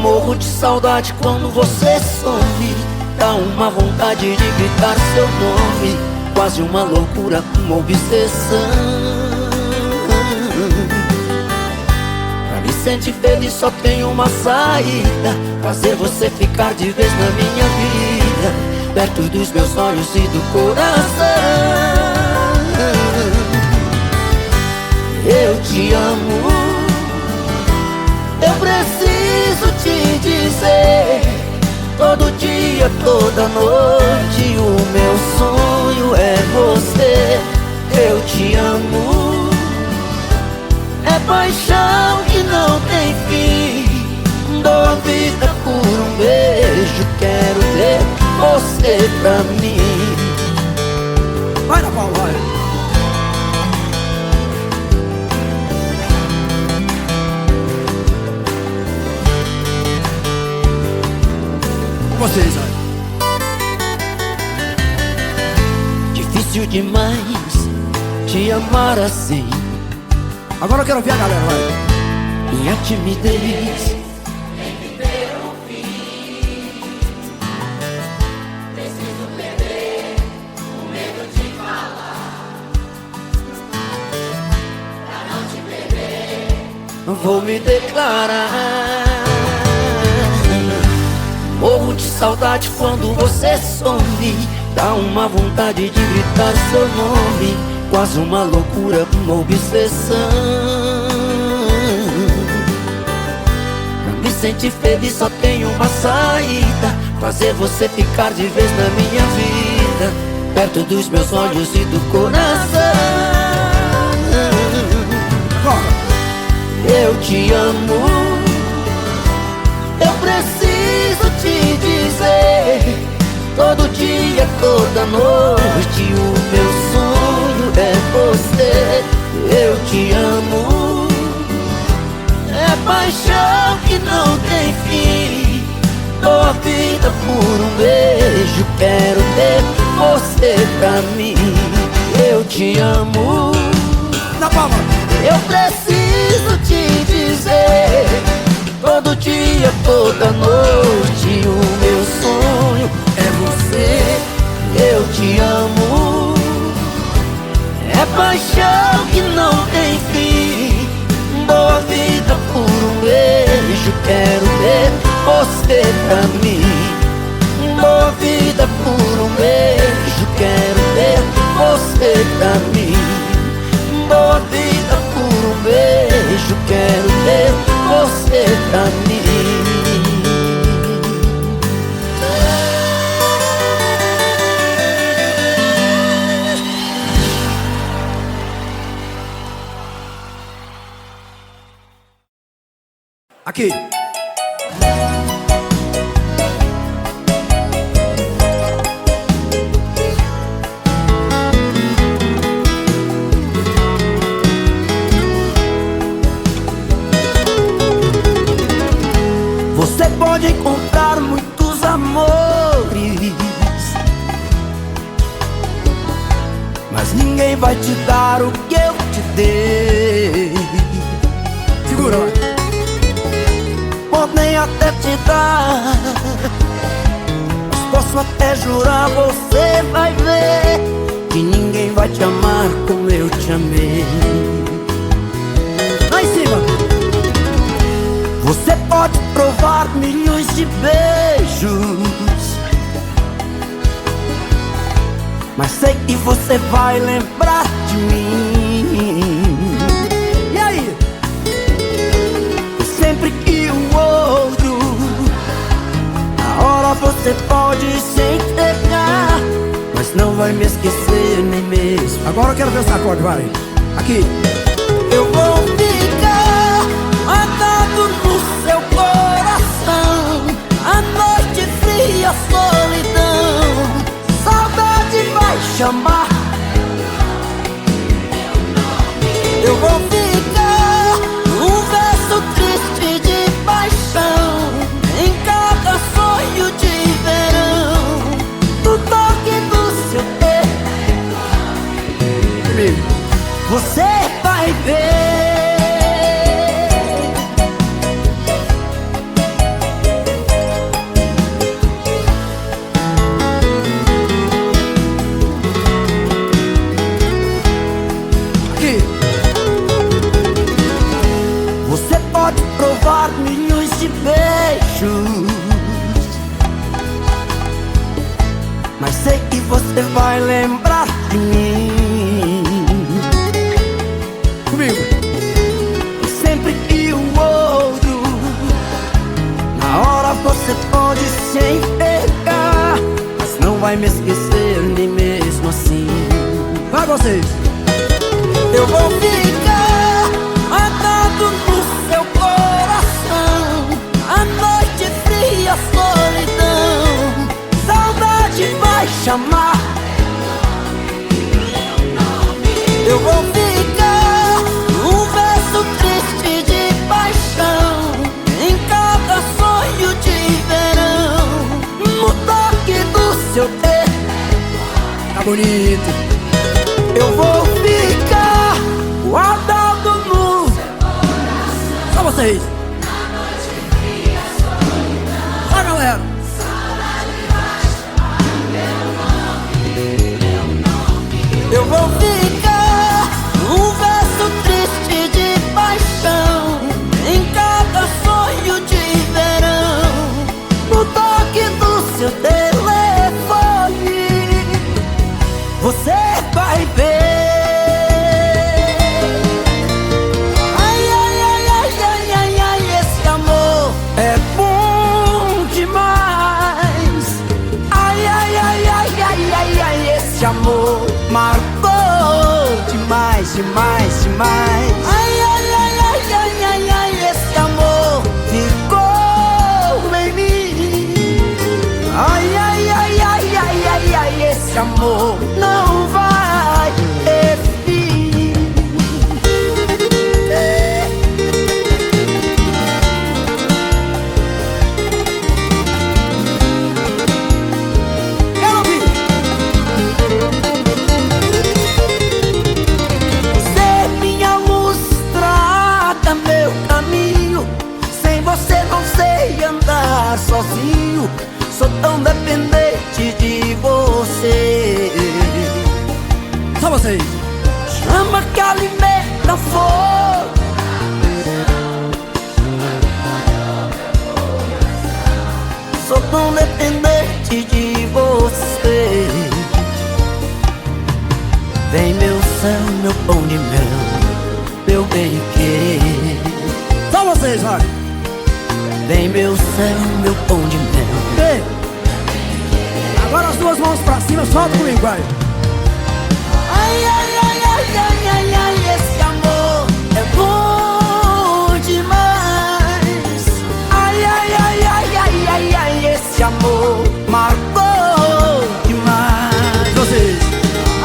Morro de saudade quando você some. Dá uma vontade de gritar seu nome, quase uma loucura, uma obsessão. Pra me sentir feliz só tem uma saída: fazer você ficar de vez na minha vida, perto dos meus sonhos e do coração. Eu te amo, eu preciso te dizer. Todo dia, toda noite, o meu sonho é você. Eu te amo, é paixão que não tem fim. Dou a vida por um beijo, quero ter você pra mim. Vai na palma, vai. Vocês, olha. Difícil demais te amar assim. Agora eu quero ver a galera, vai. Minha timidez tem que ter um fim. Preciso perder o medo de falar. Pra não te perder, vou me declarar. Morro de saudade quando você some. Dá uma vontade de gritar seu nome, quase uma loucura, uma obsessão. Pra me sentir feliz só tem uma saída: fazer você ficar de vez na minha vida, perto dos meus olhos e do coração. Eu te amo, eu preciso te dizer, todo dia, toda noite, o meu sonho é você. Eu te amo, é paixão que não tem fim. Dou a vida por um beijo, quero ter você pra mim. Eu te amo, na palma. Eu preciso te dizer, todo dia, toda noite, o meu sonho é você. Eu te amo, é paixão que não tem fim. Dou a vida por um beijo, quero ter você pra mim. Dou a vida por um beijo, quero ter você pra mim. Dou a vida por um beijo, quero ter você pra mim. Aqui. Você pode encontrar muitos amores, mas ninguém vai te dar o que eu te dei. Segura, vai. Podem até te dar, mas posso até jurar, você vai ver que ninguém vai te amar como eu te amei. Lá em cima. Você pode provar milhões de beijos, mas sei que você vai lembrar de mim. E aí? E sempre que o outro, na hora você pode se entregar, mas não vai me esquecer nem mesmo. Agora eu quero ver essa acorde, vai. Aqui. Eu vou ficar atado no seu coração, a noite fria, a solidão, saudade vai chamar. Eu vou ficar um verso triste de paixão, em cada sonho de verão, no toque do seu dedo. Você vai ver. Aqui. Você pode provar milhões de beijos, mas sei que você vai lembrar de mim. Comigo. E sempre que o outro, na hora você pode se entregar, mas não vai me esquecer nem mesmo assim. Vai vocês. Eu vou ficar atado no seu coração, a noite fria, a solidão, saudade vai chamar. Eu vou ficar um verso triste de paixão, em cada sonho de verão, no toque do seu dedo. Tá bonito. Eu vou ficar guardado no Só vocês. Só galera. Eu vou ficar um verso triste de paixão, em cada sonho de verão, no toque do ficar sozinho. Sou tão dependente de você. Só vocês. Chama que alimenta fogo. Sou tão dependente de você. Vem meu céu, meu pão de mel, meu bem querer. Só vocês, vai. Vem meu céu, meu pão de mel. Ei. Agora as duas mãos pra cima, solta comigo, vai. Ai, ai, ai, ai, ai, ai, ai, esse amor é bom demais. Ai, ai, ai, ai, ai, ai, ai, esse amor marcou demais. Vocês.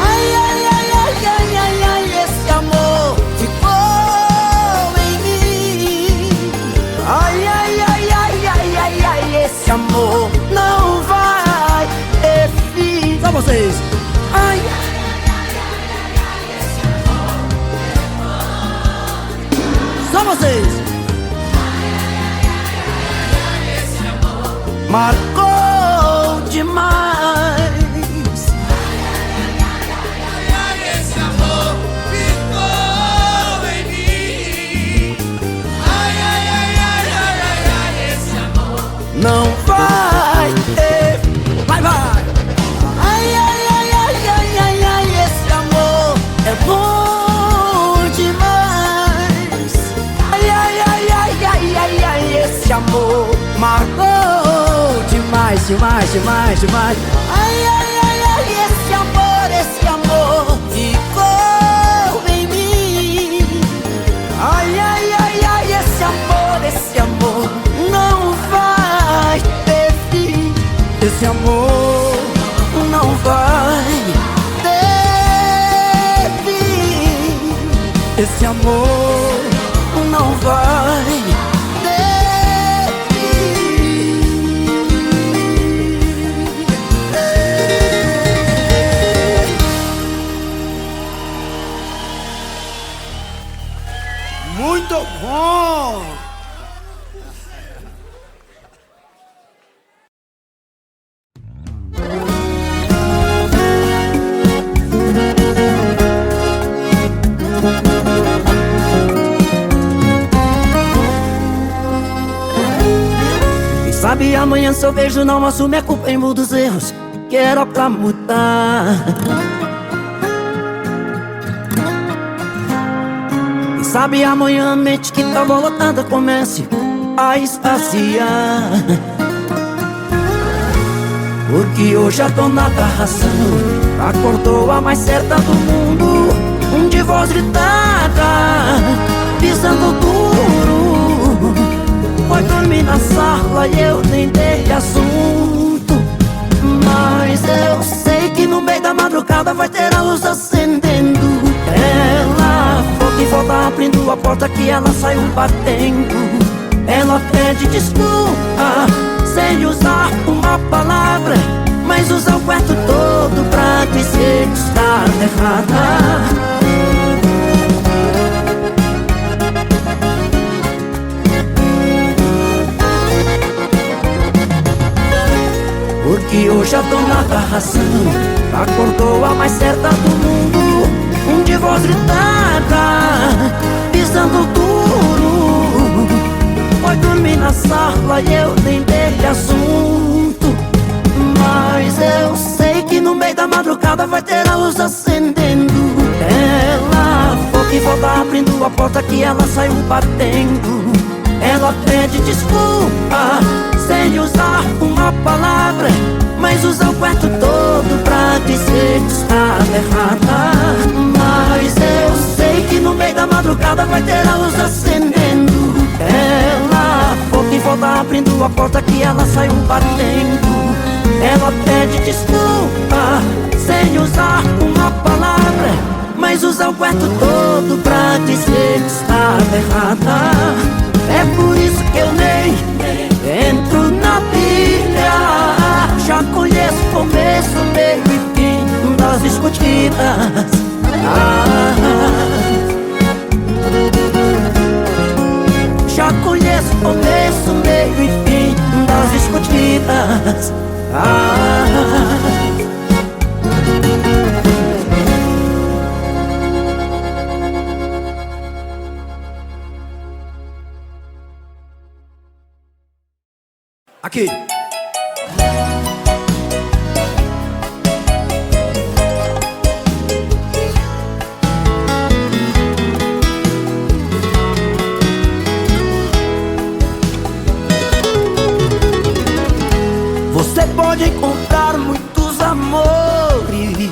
Ai, ai, ai, ai, ai, ai, ai, esse amor ficou em mim. Ai, ai, ai, ai, ai, ai, ai, esse amor não vai ter fim. Só vocês. Ai, Só vocês. marcou demais. Esse amor ficou em mim. Ai, ai, ai, ai, ai, ai, ai, esse amor Não vai ter. Vai, vai. Ai, ai, ai, ai, ai, ai, ai, esse amor é bom demais. Ai, ai, ai, ai, ai, ai, ai, esse amor marcou demais, demais, demais, demais. Ai, ai, ai, ai, esse amor ficou em mim. Ai, ai, ai, ai, esse amor não vai ter fim. Esse amor não vai ter fim. Esse amor não vai ter fim. Muito bom. Quem sabe amanhã se eu vejo não assume a culpa em muitos erros que era pra mudar. Quem sabe amanhã a mente que tava lotada comece a esvaziar. Porque hoje a dona da razão acordou a mais certa do mundo, de voz gritada, pisando duro. Foi dormir na sala e eu nem dei assunto. Mas eu sei que no meio da madrugada vai ter a luz acendendo. Ela foi quem volta abrindo a porta que ela saiu batendo. Ela pede desculpa sem usar uma palavra, mas usa o quarto todo pra dizer que está errada. Porque hoje a dona da razão acordou a mais certa do mundo, de voz gritada, pisando duro. Foi dormir na sala e eu nem dei assunto. Mas eu sei que no meio da madrugada vai ter a luz acendendo. Ela foi que volta abrindo a porta que ela saiu batendo. Ela pede desculpa sem usar uma palavra, mas usa o quarto todo pra dizer que está errada. Mas eu sei que no meio da madrugada vai ter a luz acendendo. Ela foi que volta abrindo a porta que ela saiu batendo. Ela pede desculpa sem usar uma palavra, mas usa o quarto todo pra dizer que está errada. É por isso que eu nem entro na pilha. Já conheço o começo, meio e fim das discutidas. Já conheço o começo, meio e fim das discutidas. Aqui. Você pode encontrar muitos amores,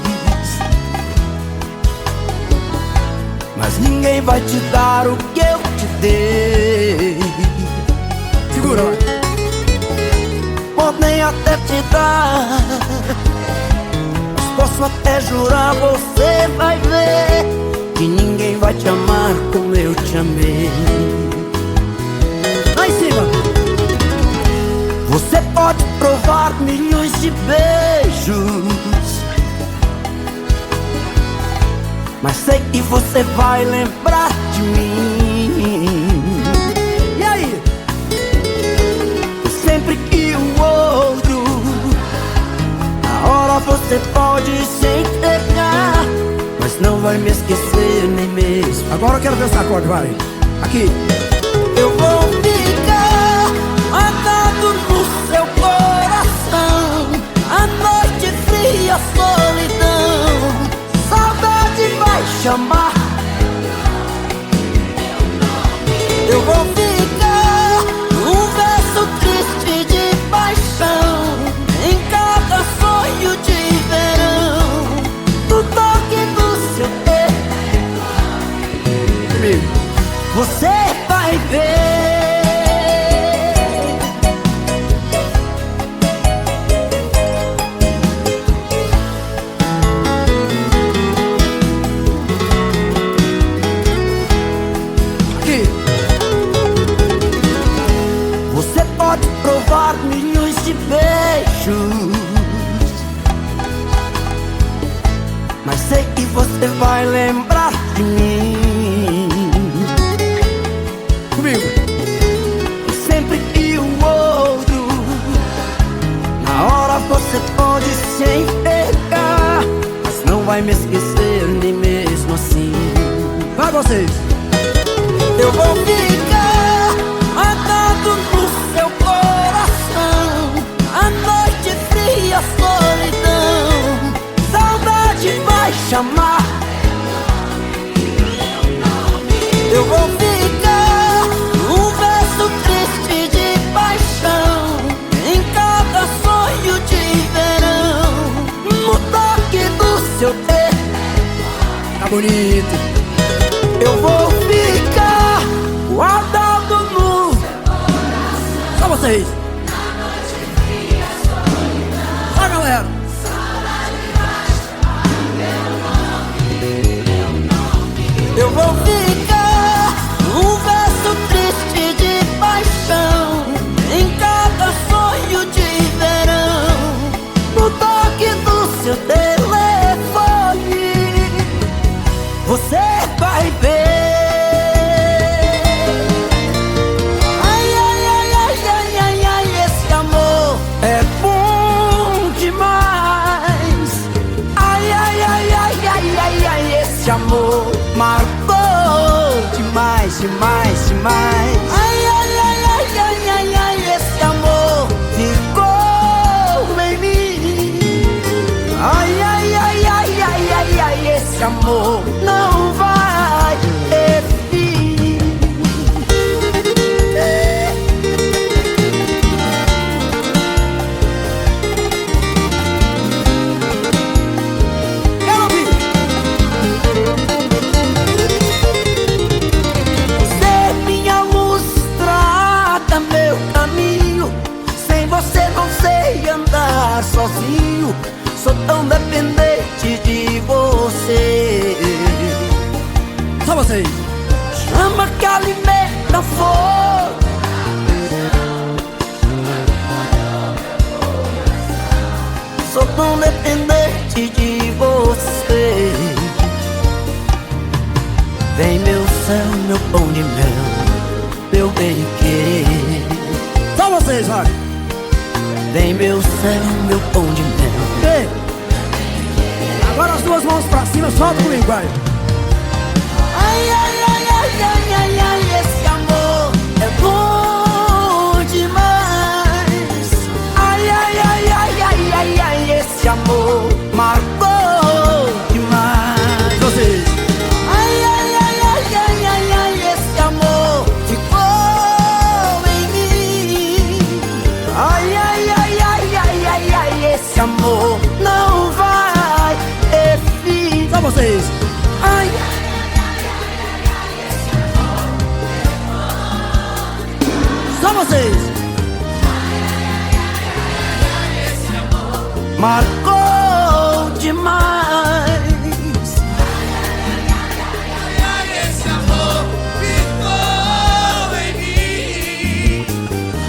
mas ninguém vai te dar o que eu te dei. Segura, vai. Podem até te dar, mas posso até jurar, você vai ver que ninguém vai te amar como eu te amei. Lá em cima. Você pode provar milhões de beijos, mas sei que você vai lembrar de mim. E aí? E sempre que o outro, na hora você pode se entregar, mas não vai me esquecer nem mesmo. Agora eu quero ver esse acorde, vai. Aqui. Eu vou ficar atado no seu coração, a noite fria, a solidão, saudade vai chamar. Eu vou ficar um verso triste de paixão, em cada sonho de verão, no toque do seu dedo. Comigo. Você vai ver. Aqui. Você pode provar milhões de beijos, mas sei que você vai lembrar de mim. Comigo. E sempre que o outro, na hora você pode se entregar, mas não vai me esquecer nem mesmo assim. Vai vocês. Eu vou ficar atado no seu coração, a noite fria, a solidão, saudade vai chamar. Eu vou ficar um verso triste de paixão, em cada sonho de verão, no toque do seu dedo. Tá bonito. Eu vou ficar guardado no... Só vocês. Só galera. Eu vou ficar um verso triste de paixão, em cada sonho de verão, no toque do seu telefone. Você vai ver. Ai, ai, ai, ai, ai, ai, ai, esse amor é bom demais. Ai, ai, ai, ai, ai, ai, ai, esse amor marcou demais, demais, demais. Ai, ai, ai, ai, ai, ai, ai, esse amor ficou em mim. Ai, ai, ai, ai, ai, ai, ai, esse amor não vai ter fim. Quero ouvir. Ser minha luz, trata meu caminho. Sem você não sei andar sozinho. Sou tão dependente de você. Só vocês. Chama que alimenta fogo. Sou tão dependente de você. Vem meu céu, meu pão de mel, meu bem querer. Só vocês, vai. Vem meu céu, meu pão de mel. Ei! Agora as duas mãos pra cima, solta comigo, vai. Ai, ai, ai, ai, ai, ai, ai, esse amor é bom demais. Ai, ai, ai, ai, ai, ai, ai, esse amor marcou demais. Vocês. Ai, ai, ai, ai, ai, ai, ai, esse amor ficou em mim. Ai, ai, ai, ai, ai, ai, ai, esse amor não vai ter fim. Só vocês. Ai, Só vocês. marcou demais. Esse amor ficou em mim.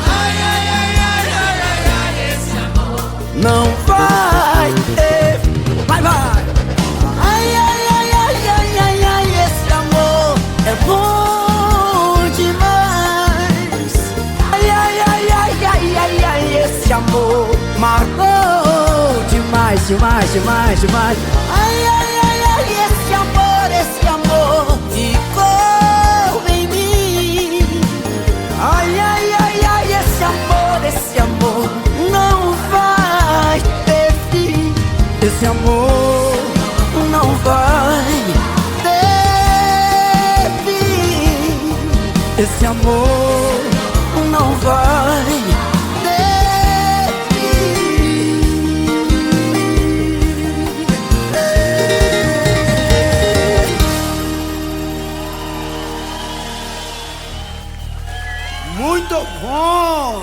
Ai, ai, ai, ai, ai, ai, ai, esse amor Não vai ter. Vai, vai. Ai, ai, ai, ai, ai, ai, ai, esse amor é bom demais. Ai, ai, ai, ai, ai, ai, ai, esse amor marcou demais, demais, demais, demais. Ai, ai, ai, ai, esse amor ficou em mim. Ai, ai, ai, ai, esse amor não vai ter fim. Esse amor não vai ter fim. Esse amor não vai ter fim. Muito bom.